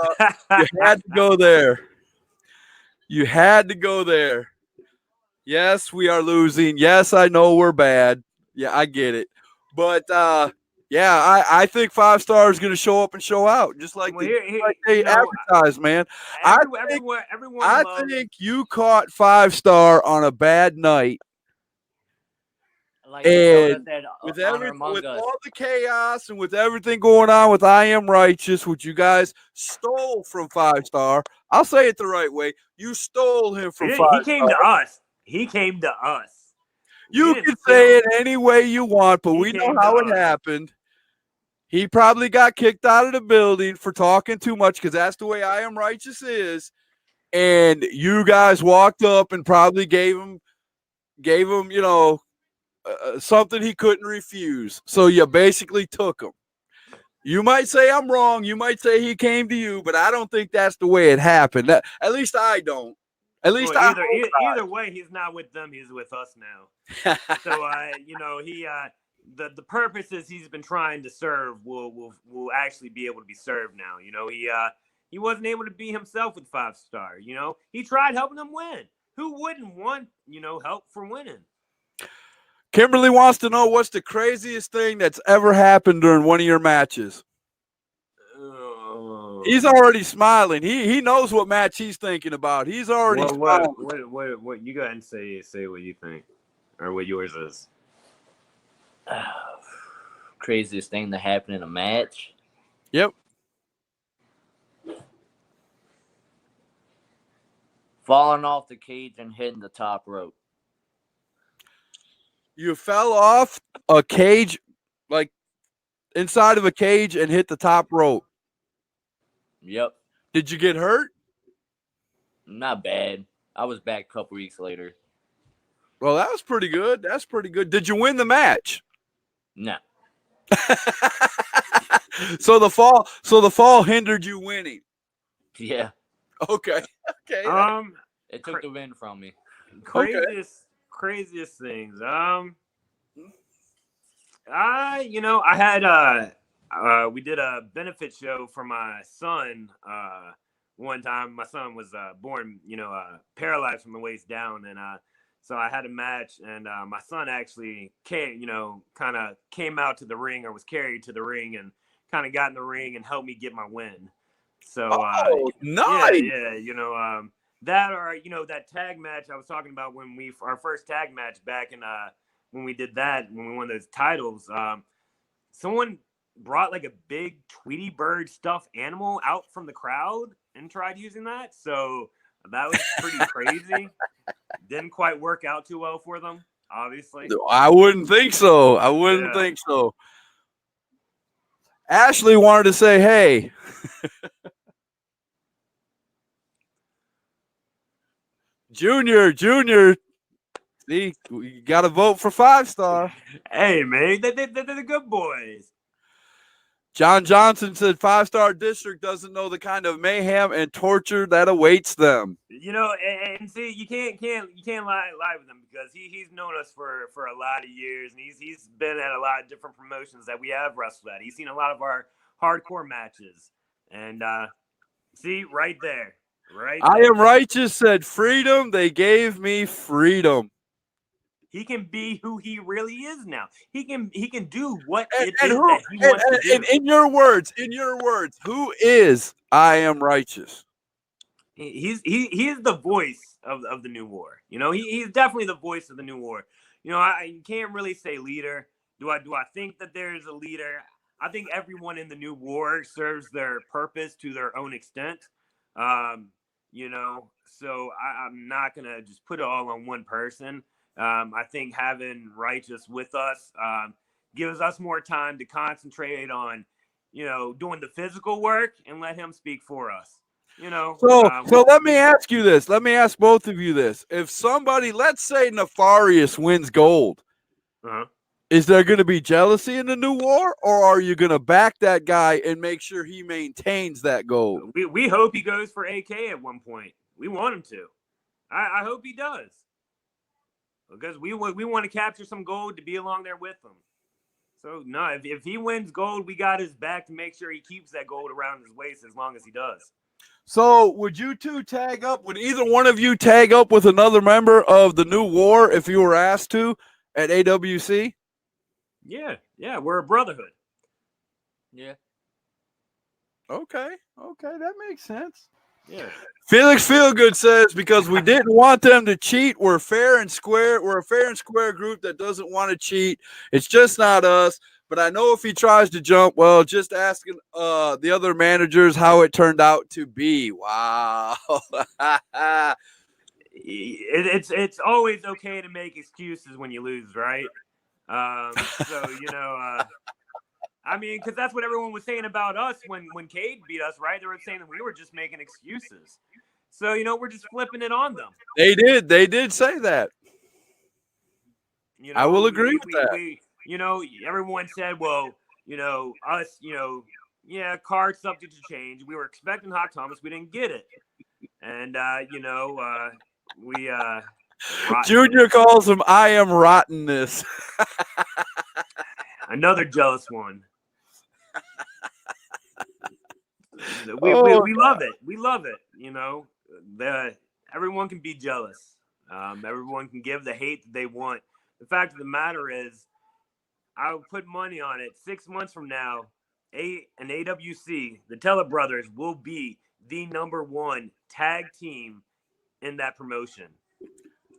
You had to go there. You had to go there. Yes, we are losing. Yes, I know we're bad. Yeah, I get it. But, yeah, I think 5-star is going to show up and show out, just like they advertise, man. Everyone I think you caught 5-star on a bad night Like Yoda And said, with honor among with us. all the chaos and with everything going on with I Am Righteous, which you guys stole from 5-Star, I'll say it the right way. You stole him from He came 5-Star. to us. He came to us. We You didn't can steal say him. it any way you want, but He we know came to how it us. happened. He probably got kicked out of the building for talking too much because that's the way I Am Righteous is. And you guys walked up and probably gave him, something he couldn't refuse. So you basically took him. You might say I'm wrong. You might say he came to you, but I don't think that's the way it happened. At least I don't. At least Well, I either way, he's not with them. He's with us now. So he the purposes he's been trying to serve will actually be able to be served now. He wasn't able to be himself with 5-Star. He tried helping them win. Who wouldn't want help for winning? Kimberly wants to know what's the craziest thing that's ever happened during one of your matches. He's already smiling. He knows what match he's thinking about. He's already smiling. What you go ahead and say what you think or what yours is. Craziest thing that happened in a match. Yep. Falling off the cage and hitting the top rope. You fell off a cage, like inside of a cage, and hit the top rope. Yep. Did you get hurt? Not bad. I was back a couple weeks later. Well, that was pretty good. That's pretty good. Did you win the match? No. So the fall hindered you winning. Yeah. Okay. It took the win from me. Craziest things. I had we did a benefit show for my son one time. My son was born paralyzed from the waist down, and so I had a match, and my son actually came out to the ring, or was carried to the ring, and kind of got in the ring and helped me get my win. So nice. Yeah, that, or that tag match I was talking about when our first tag match back in when we did that, when we won those titles, someone brought like a big Tweety Bird stuffed animal out from the crowd and tried using that. So that was pretty crazy. Didn't quite work out too well for them, obviously. I wouldn't think so. I wouldn't think so. Ashley wanted to say, hey. Junior. See, you got to vote for 5-Star. Hey, man, they're the good boys. John Johnson said 5-Star District doesn't know the kind of mayhem and torture that awaits them. And see, you can't lie with him, because he's known us for a lot of years, and he's been at a lot of different promotions that we have wrestled at. He's seen a lot of our hardcore matches, and see right there. Right. I Am Righteous said freedom. They gave me freedom. He can be who he really is now. He can do what that he wants to do. And in your words, who is I Am Righteous? He is the voice of the new war. He's definitely the voice of the new war. I can't really say leader. Do I think that there's a leader? I think everyone in the new war serves their purpose to their own extent. So I'm not gonna just put it all on one person. I think having Righteous with us gives us more time to concentrate on, doing the physical work, and let him speak for us. So let me ask you this. Let me ask both of you this. If somebody, let's say Nefarious wins gold, is there going to be jealousy in the new war, or are you going to back that guy and make sure he maintains that gold? We hope he goes for AK at one point. We want him to. I hope he does, because we want to capture some gold to be along there with him. So no, if he wins gold, we got his back to make sure he keeps that gold around his waist as long as he does. So would you two tag up? Would either one of you tag up with another member of the new war if you were asked to at AWC? Yeah, we're a brotherhood. Yeah. Okay, that makes sense. Yeah. Felix Feelgood says because we didn't want them to cheat, we're fair and square. We're a fair and square group that doesn't want to cheat. It's just not us. But I know if he tries to jump, well, just asking the other managers how it turned out to be. Wow. It's always okay to make excuses when you lose, right? So I mean, because that's what everyone was saying about us when Cade beat us, right? They were saying that we were just making excuses. So we're just flipping it on them. They did say that. I will agree with that. Everyone said, well, us, card subject to change. We were expecting Hot Thomas, we didn't get it, and we Junior calls him I am rottenness. Another jealous one. We love it. We love it. Everyone can be jealous. Everyone can give the hate that they want. The fact of the matter is, I would put money on it. 6 months from now, an AWC, the Teller Brothers, will be the #1 tag team in that promotion.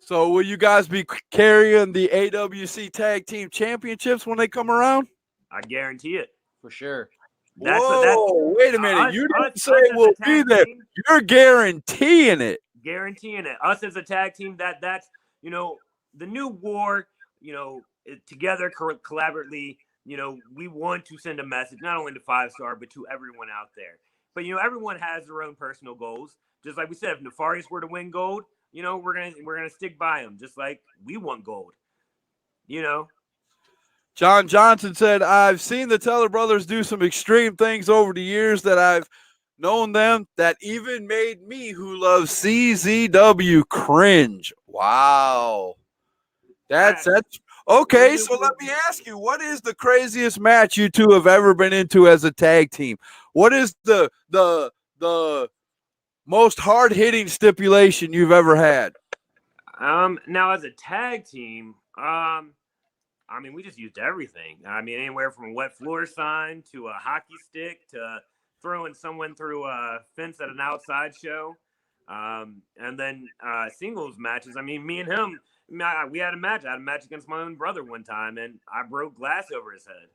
So will you guys be carrying the AWC Tag Team Championships when they come around? I guarantee it. For sure. Whoa, wait a minute. You didn't say we'll be there. You're guaranteeing it. Guaranteeing it. Us as a tag team, that's the new war, together collaboratively, we want to send a message not only to 5-Star but to everyone out there. But everyone has their own personal goals. Just like we said, if Nefarious were to win gold, we're gonna stick by him, just like we want gold. John Johnson said, I've seen the Teller Brothers do some extreme things over the years that I've known them that even made me, who loves CZW, cringe. Wow. That's okay. So let me ask you, what is the craziest match you two have ever been into as a tag team? What is the most hard-hitting stipulation you've ever had? Now as a tag team, we just used everything. Anywhere from a wet floor sign to a hockey stick to throwing someone through a fence at an outside show. And then singles matches. Me and him, we had a match. I had a match against my own brother one time, and I broke glass over his head.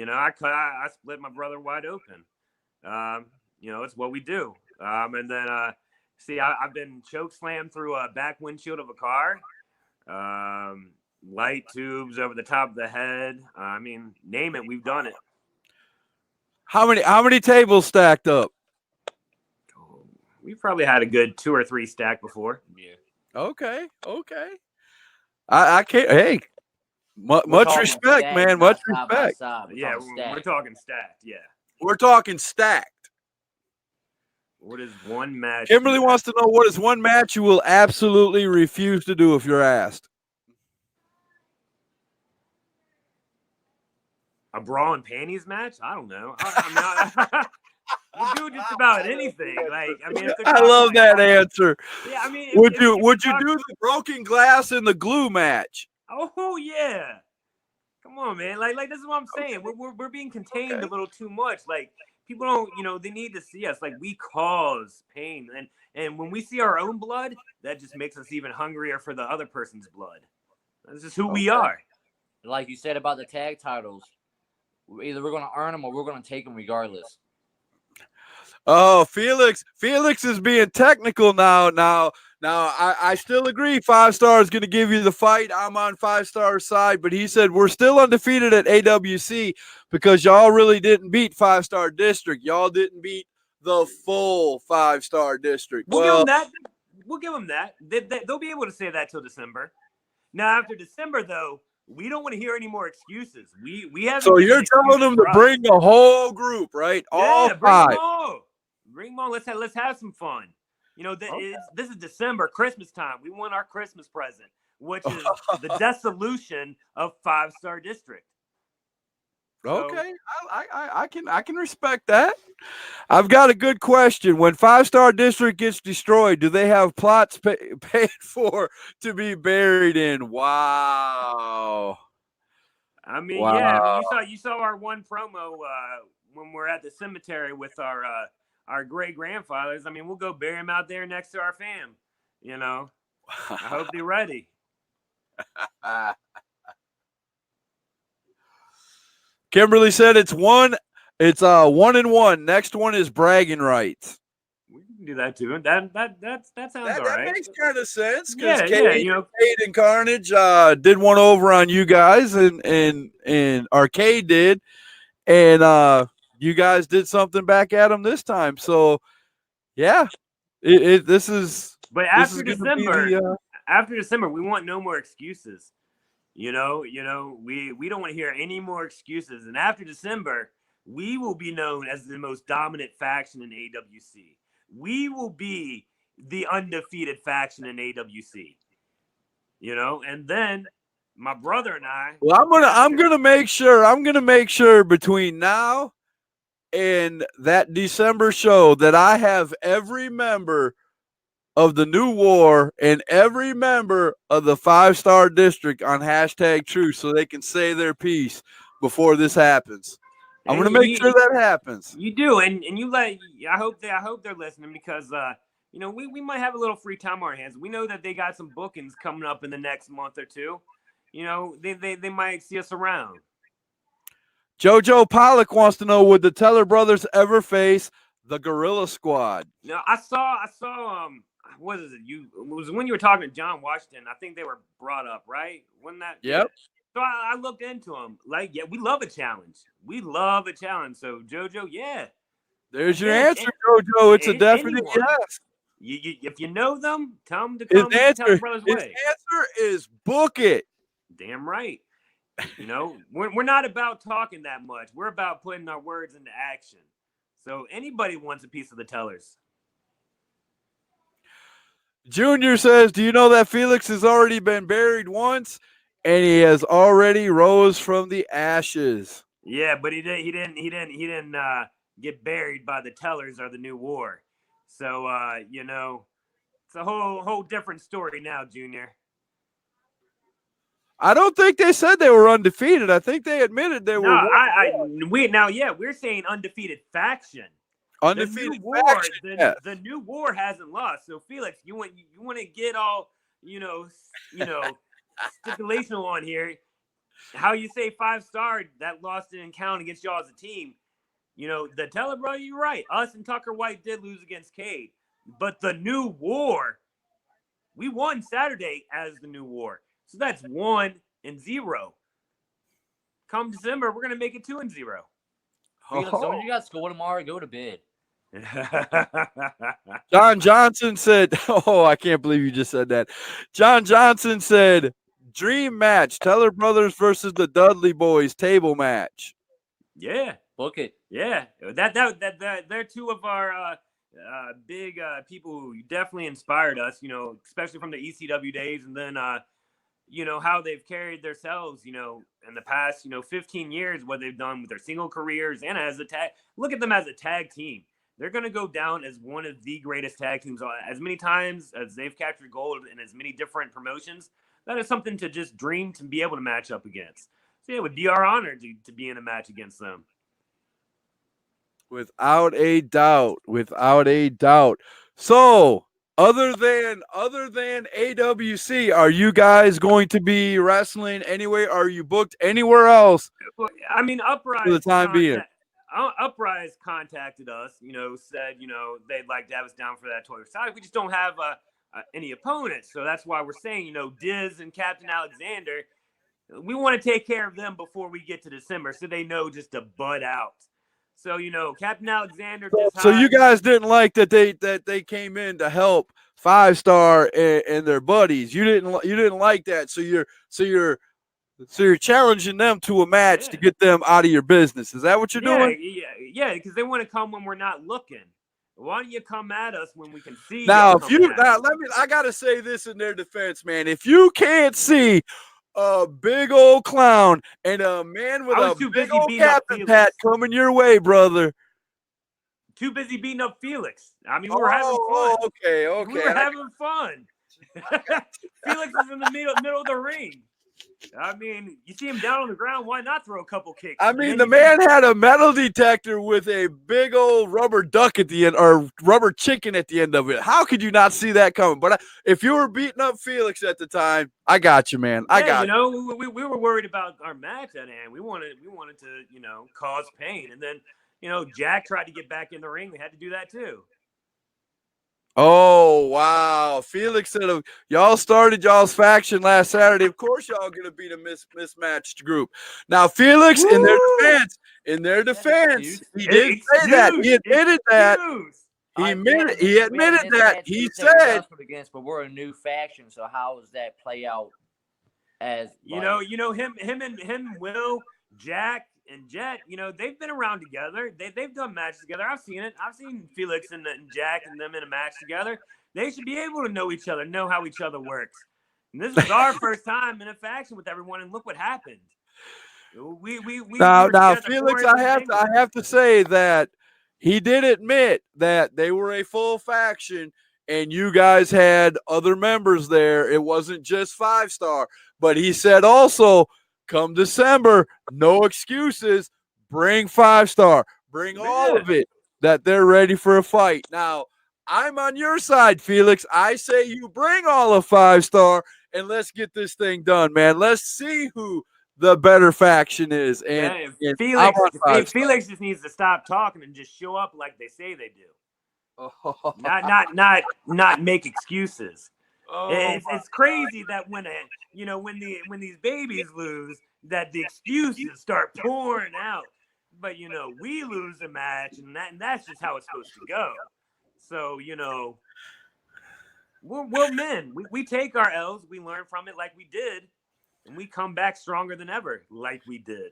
I split my brother wide open. It's what we do. And then, I've been choke slammed through a back windshield of a car. Light tubes over the top of the head. Name it, we've done it. How many tables stacked up? We've probably had a good 2 or 3 stacked before. Yeah. Okay. I can't. Hey, much respect, stacked, man. Much respect. Yeah, we're talking stacked. Yeah, we're talking stacked. What is one match? Kimberly wants to know what is one match you will absolutely refuse to do if you're asked. A bra and panties match? I don't know. We'll do just about anything. I love that answer. Yeah, would you do the broken glass and the glue match? Oh yeah. Come on, man. Like this is what I'm saying. We're being contained a little too much. Like people don't, they need to see us. Like we cause pain, and when we see our own blood, that just makes us even hungrier for the other person's blood. That's just who we are. Like you said about the tag titles, either we're gonna earn them or we're gonna take them regardless. Oh, Felix is being technical now. Now, I still agree 5-Star is going to give you the fight. I'm on 5-Star's side, but he said we're still undefeated at AWC because y'all really didn't beat 5-Star District. Y'all didn't beat the full 5-Star District. We'll give them that. We'll give them that. They'll be able to say that till December. Now, after December, though, we don't want to hear any more excuses. We have. So you're telling them to bring the whole group, right? All 5. Bring them on. Let's have some fun. This is December, Christmas time. We want our Christmas present, which is the dissolution of 5-Star District. Okay, I can respect that. I've got a good question. When 5-Star District gets destroyed, do they have plots paid for to be buried in? Wow. Wow. Yeah. You saw our one promo when we're at the cemetery with our our great grandfathers. I mean, we'll go bury them out there next to our fam. You know, I hope they're ready. Kimberly said it's 1-1. Next one is bragging rights. We can do that too. That sounds all right. That makes kind of sense. Yeah, Cade, you know, Cade and Carnage did one over on you guys, and Arcade did, and you guys did something back at them this time. So, yeah, this is. But this after is gonna be December, after December, we want no more excuses. You know, we don't want to hear any more excuses. And after December, we will be known as the most dominant faction in AWC. We will be the undefeated faction in AWC. You know, and then my brother and I. Well, I'm gonna make sure between now and that December show that I have every member of the New War and every member of the 5-star district on #Truth so they can say their piece before this happens. I'm going to make sure that happens. You do, and you I hope they're listening because you know, we might have a little free time on our hands. We know that they got some bookings coming up in the next month or two. You know, they might see us around. JoJo Pollock wants to know, would the Teller brothers ever face the Gorilla Squad? No, I saw what is it? It was when you were talking to John Washington. I think they were brought up, right? Wasn't that? Yep. So I looked into them. Like, yeah, we love a challenge. We love a challenge. So JoJo, yeah. There's your answer, JoJo. It's a definite yes. If you know them, tell them to come to Teller Brothers Way. His answer is book it. Damn right. You know, we're not about talking that much. We're about putting our words into action. So anybody wants a piece of the Tellers. Junior says, do you know that Felix has already been buried once and he has already rose from the ashes? Yeah, but he didn't get buried by the Tellers or the New War. So you know, it's a whole different story now, Junior. I don't think they said they were undefeated. I think they admitted they were. We're saying undefeated faction. Undefeated faction. Yes. The New War hasn't lost. So Felix, you want to get all stipulational on here. How you say 5-star that loss didn't count against y'all as a team. You know, the Teller brother, you're right. Us and Tucker White did lose against Cade, but the New War, we won Saturday as the New War. So that's 1-0. Come December, we're gonna make it 2-0. Felix, as soon as you got school tomorrow, go to bed. John Johnson said, oh, I can't believe you just said that. John Johnson said, dream match, Teller Brothers versus the Dudley Boys table match. Yeah. Book it. Yeah. That they're two of our big people who definitely inspired us, you know, especially from the ECW days, and then you know, how they've carried themselves, you know, in the past, 15 years, what they've done with their single careers and as a tag. Look at them as a tag team. They're going to go down as one of the greatest tag teams. As many times as they've captured gold in as many different promotions, that is something to just dream to be able to match up against. So yeah, it would be our honor to be in a match against them. Without a doubt. So, other than AWC, are you guys going to be wrestling anywhere? Are you booked anywhere else? I mean, Uprise for the time being. Uprise contacted us, said, they'd like to have us down for that Toyota side. We just don't have any opponents. So that's why we're saying, Diz and Captain Alexander, we want to take care of them before we get to December so they know just to bud out. So, Captain Alexander. So you guys didn't like that they came in to help 5-star and their buddies. You didn't like that. So you're challenging them to a match to get them out of your business. Is that what you're doing? Yeah, because they want to come when we're not looking. Why don't you come at us when we can see? Now, I gotta say this in their defense, man. If you can't see a big old clown and a man with a big old captain hat coming your way, brother. Too busy beating up Felix. I mean, we were having fun. Okay. We were having fun. Felix is in the middle of the ring. I mean, you see him down on the ground. Why not throw a couple kicks? I And mean, then the you man had a metal detector with a big old rubber duck at the end, or rubber chicken at the end of it. How could you not see that coming? But if you were beating up Felix at the time, I got you, man. I Yeah, got you know, we were worried about our match at hand. We wanted to, you know, cause pain. And then, you know, Jack tried to get back in the ring. They had to do that too. Oh, wow. Felix said, y'all started y'all's faction last Saturday. Of course, y'all going to beat a mismatched group. Now, Felix, in their defense, he did say that. He admitted that. He admitted that. He said, against, but we're a new faction. So how does that play out? As you know, him, Will, Jack, and Jet. You know, they've been around together. They've done matches together. I've seen it. I've seen Felix and Jack and them in a match together. They should be able to know each other, know how each other works. And this was our first time in a faction with everyone, and look what happened. Now, Felix, I have to say that he did admit that they were a full faction, and you guys had other members there. It wasn't just 5-star, but he said also, come December, no excuses. Bring 5-star. Bring all of it. That they're ready for a fight. Now, I'm on your side, Felix. I say you bring all of 5-star, and let's get this thing done, man. Let's see who the better faction is. And Felix just needs to stop talking and just show up like they say they do. Not make excuses. It's crazy that when these babies lose, that the excuses start pouring out. But you know, we lose a match, and that's just how it's supposed to go. So you know, we're men. We take our L's, we learn from it like we did, and we come back stronger than ever like we did.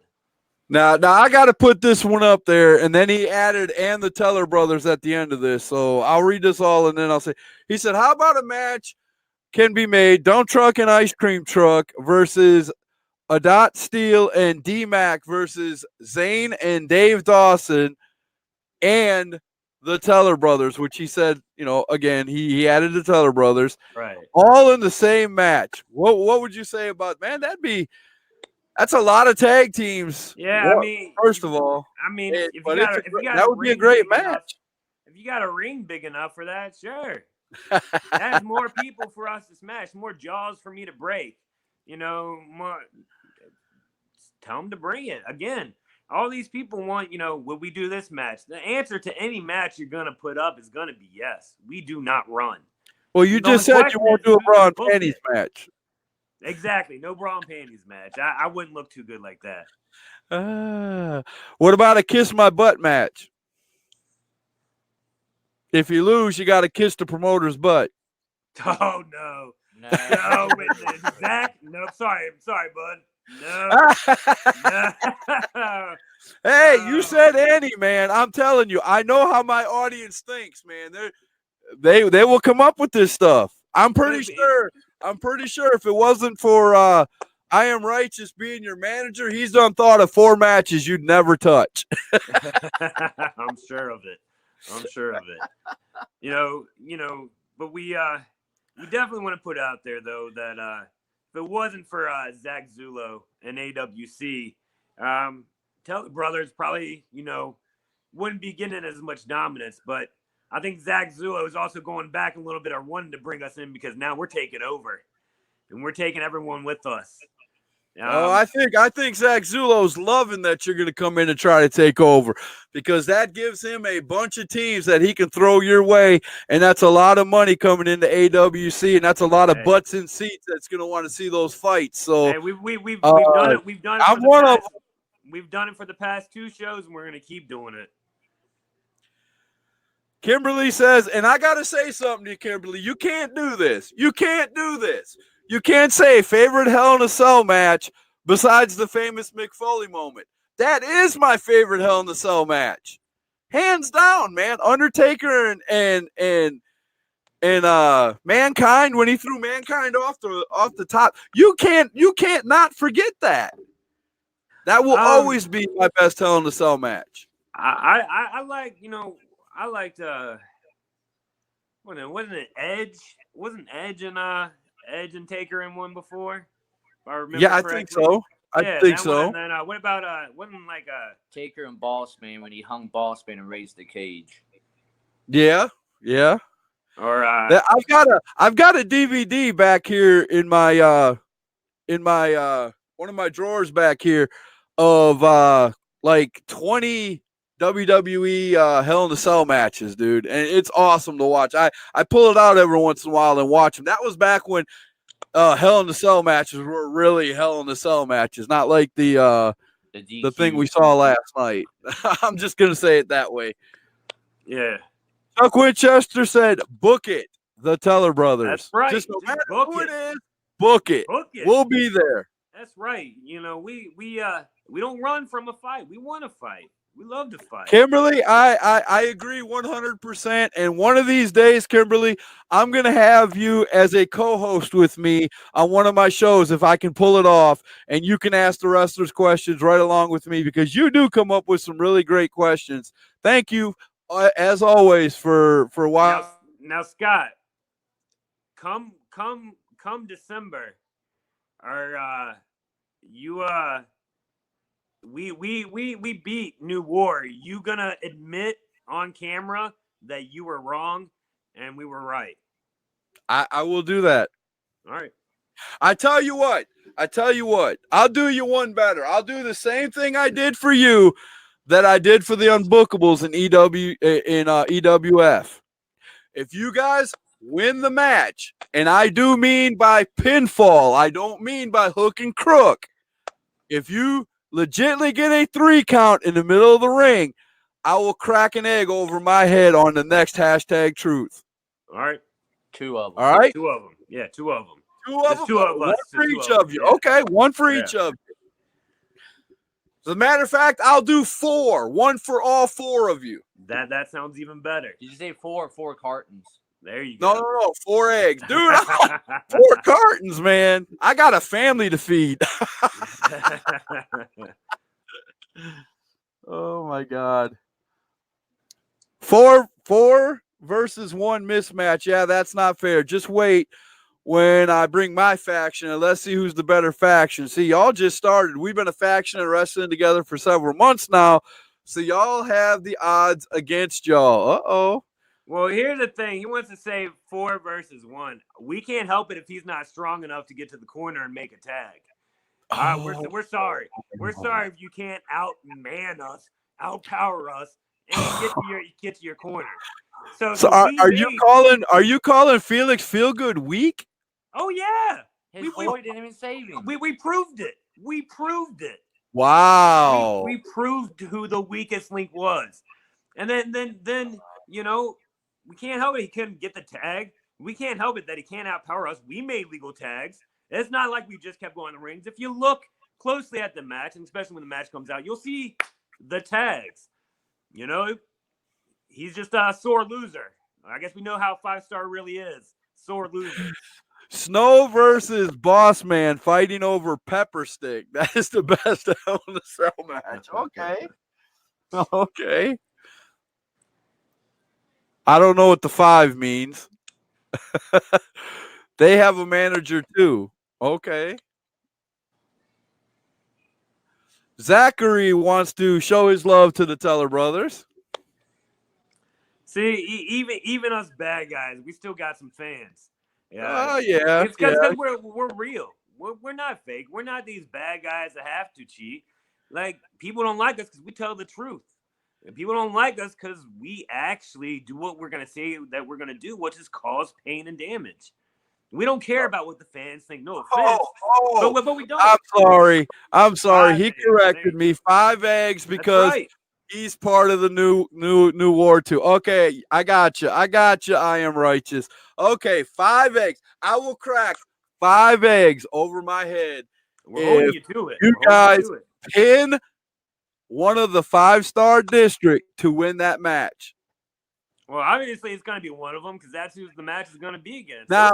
Now I got to put this one up there, and then he added "and the Teller brothers" at the end of this. So I'll read this all, and then I'll say, he said, "How about a match can be made? Dump Truck and Ice Cream Truck versus Adat Steele and D-Mac versus Zane and Dave Dawson and the Teller brothers," which he said, you know, again, he added the Teller brothers, right? All in the same match. What would you say about, man? That's a lot of tag teams. Yeah, I mean, first of all, that would be a great match. If you got a ring big enough for that, sure. That's more people for us to smash, more jaws for me to break. You know, more. Tell them to bring it again. All these people want, you know, will we do this match? The answer to any match you're gonna put up is gonna be yes. We do not run. Well, you just said you won't do a bra and panties match. Exactly. No bra and panties match. I wouldn't look too good like that. What about a kiss my butt match? If you lose, you got to kiss the promoter's butt. Oh, no. No, Zach. No, sorry, bud. No. Hey, you said any, man. I'm telling you, I know how my audience thinks, man. They will come up with this stuff. I'm pretty sure if it wasn't for I Am Righteous being your manager, he's done thought of 4 matches you'd never touch. I'm sure of it. You know, but we definitely want to put out there though that if it wasn't for Zach Zulo and AWC, Teller brothers probably, you know, wouldn't be getting as much dominance, but I think Zach Zulo is also going back a little bit or wanting to bring us in because now we're taking over and we're taking everyone with us. I think Zach Zulo's loving that you're going to come in and try to take over because that gives him a bunch of teams that he can throw your way, and that's a lot of money coming into AWC, and that's a lot of butts in seats that's going to want to see those fights. So hey, we've done it. We've done it. We've done it for the past 2 shows, and we're going to keep doing it. Kimberly says, and I got to say something to you, Kimberly. You can't do this. You can't do this. You can't say favorite Hell in a Cell match besides the famous Mick Foley moment. That is my favorite Hell in a Cell match. Hands down, man. Undertaker and Mankind, when he threw Mankind off the top. You can't not forget that. That will always be my best Hell in a Cell match. I liked wasn't it Edge? Wasn't Edge and Taker in one before? If I remember Yeah, I correctly. think so. I Yeah, think that so. one, and then what about wasn't like Taker and Bossman when he hung Bossman and raised the cage. Yeah, yeah. or I've got a DVD back here in my one of my drawers back here of like 20 WWE Hell in a Cell matches, dude, and it's awesome to watch. I pull it out every once in a while and watch them. That was back when Hell in a Cell matches were really Hell in a Cell matches, not like the thing we saw last night. I'm just gonna say it that way. yeah. Chuck Winchester said, "Book it, the Teller Brothers. That's right. Just no Just matter book who it. it is, book it. Book it. We'll be there." That's right. You know, we don't run from a fight. We want to fight. We love to fight. Kimberly, I agree 100%. And one of these days, Kimberly, I'm going to have you as a co-host with me on one of my shows if I can pull it off. And you can ask the wrestlers questions right along with me because you do come up with some really great questions. Thank you, as always, for why. Now, Scott, come December, we beat New War. You gonna admit on camera that you were wrong and we were right? I will do that. All right. I tell you what. I'll do you one better. I'll do the same thing I did for you that I did for the Unbookables in EWF. If you guys win the match, and I do mean by pinfall, I don't mean by hook and crook. If you legitimately get a 3 count in the middle of the ring, I will crack an egg over my head on the next hashtag truth. All right. 2 of them. All right? 2 of them. Yeah, 2 of them. 2 of them? Two of One us. for Two each of of you. them, yeah. Okay, one for each of you. As a matter of fact, I'll do 4. One for all 4 of you. That sounds even better. Did you say 4 or 4 cartons? There you go. No, 4 eggs. Dude, 4 cartons, man. I got a family to feed. Oh, my God. 4 versus 1 mismatch. Yeah, that's not fair. Just wait when I bring my faction, and let's see who's the better faction. See, y'all just started. We've been a faction and wrestling together for several months now, so y'all have the odds against y'all. Uh-oh. Well, here's the thing. He wants to say 4 versus 1. We can't help it if he's not strong enough to get to the corner and make a tag. We're sorry. We're sorry if you can't outman us, outpower us, and get to your corner. So are you calling Felix Feelgood weak? Oh yeah. His boy didn't even save him. We proved it. We proved it. Wow. We proved who the weakest link was. And then you know, we can't help it he couldn't get the tag. We can't help it that he can't outpower us. We made legal tags. It's not like we just kept going to the rings. If you look closely at the match, and especially when the match comes out, you'll see the tags. You know, he's just a sore loser. I guess we know how 5-star really is. Sore loser. Snow versus Boss Man fighting over Pepper Stick. That is the best Hell in a Cell match. Okay. Okay. I don't know what the 5 means. They have a manager too. Okay. Zachary wants to show his love to the Teller Brothers. See, even us bad guys, we still got some fans. Yeah. Oh yeah. It's because we're real. We're not fake. We're not these bad guys that have to cheat. Like, people don't like us because we tell the truth. And people don't like us because we actually do what we're gonna say that we're gonna do, which is cause pain and damage. We don't care about what the fans think. No offense, but we don't. I'm sorry. 5 He eggs, corrected me. 5 eggs because right. he's part of the new war too. Okay, I got you. I am righteous. Okay, 5 eggs. I will crack 5 eggs over my head. We're holding you to it. You guys pin one of the 5-star district to win that match. Well, obviously it's going to be one of them because that's who the match is going to be against. Now,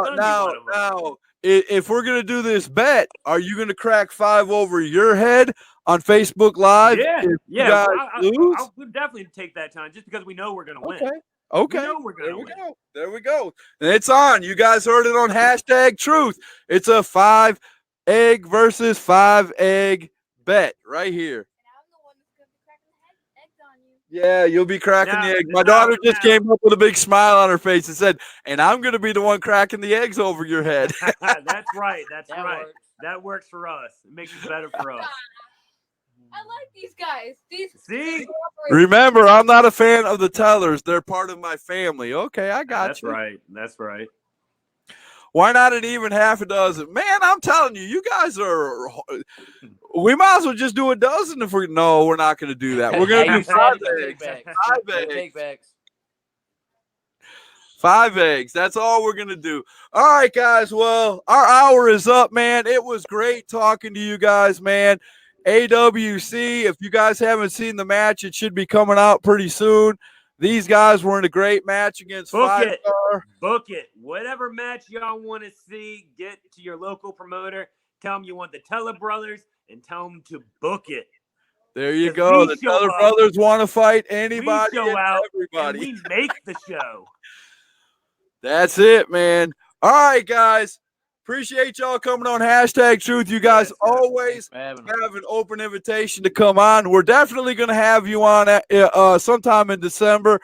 if we're going to do this bet, are you going to crack 5 over your head on Facebook Live? Yeah. I'll definitely take that time just because we know we're going to win. Okay. We know we're going to win. There we go. And it's on. You guys heard it on hashtag truth. It's a 5 egg versus 5 egg bet right here. Yeah, you'll be cracking the egg. My daughter just came up with a big smile on her face and said, and I'm going to be the one cracking the eggs over your head. That's right. That's That right. works. That works for us. It makes it better for us. I like these guys. See? Remember, I'm not a fan of the tellers. They're part of my family. Okay, I got That's you. right. That's right. Why not an even half a dozen? Man, I'm telling you, you guys are. We might as well just do a dozen if we're. No, we're not going to do that. We're going to Hey, do you said 5 it, no eggs. takebacks. 5 No eggs. takebacks. 5 eggs. That's all we're going to do. All right, guys. Well, our hour is up, man. It was great talking to you guys, man. AWC, if you guys haven't seen the match, it should be coming out pretty soon. These guys were in a great match against Book 5-star. Book it. Whatever match y'all want to see, get to your local promoter. Tell them you want the Teller Brothers and tell them to book it. There you 'Cause go. we The show Teller up, brothers want to fight We anybody show and out everybody. and we make the show. That's it, man. All right, guys. Appreciate y'all coming on Hashtag Truth. You guys Yes, always For having us. have an open invitation to come on. We're definitely going to have you on sometime in December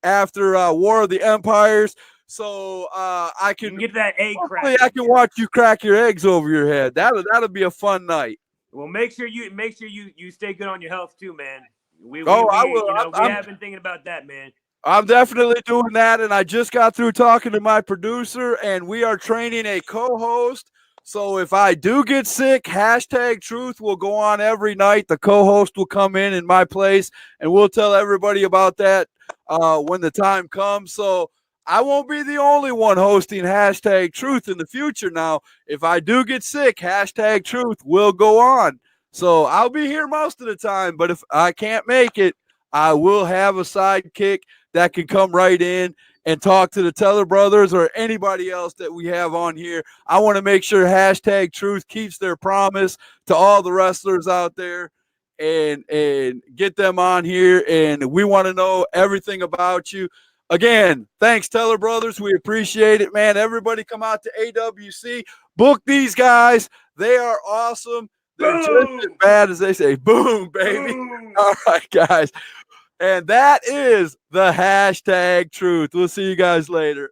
after War of the Empires. So I You can can get that egg hopefully crack. I can watch you crack your eggs over your head. That'll be a fun night. Well, make sure you stay good on your health too, man. We I will. we have been thinking about that, man. I'm definitely doing that, and I just got through talking to my producer, and we are training a co-host. So if I do get sick, Hashtag Truth will go on every night. The co-host will come in my place, and we'll tell everybody about that when the time comes. So I won't be the only one hosting Hashtag Truth in the future. Now, if I do get sick, Hashtag Truth will go on. So I'll be here most of the time, but if I can't make it, I will have a sidekick that can come right in and talk to the Teller Brothers or anybody else that we have on here. I want to make sure Hashtag Truth keeps their promise to all the wrestlers out there and get them on here. And we want to know everything about you. Again, thanks, Teller Brothers. We appreciate it, man. Everybody come out to AWC. Book these guys. They are awesome. They're just as bad as they say. Boom, baby. Boom. All right, guys. And that is the Hashtag Truth. We'll see you guys later.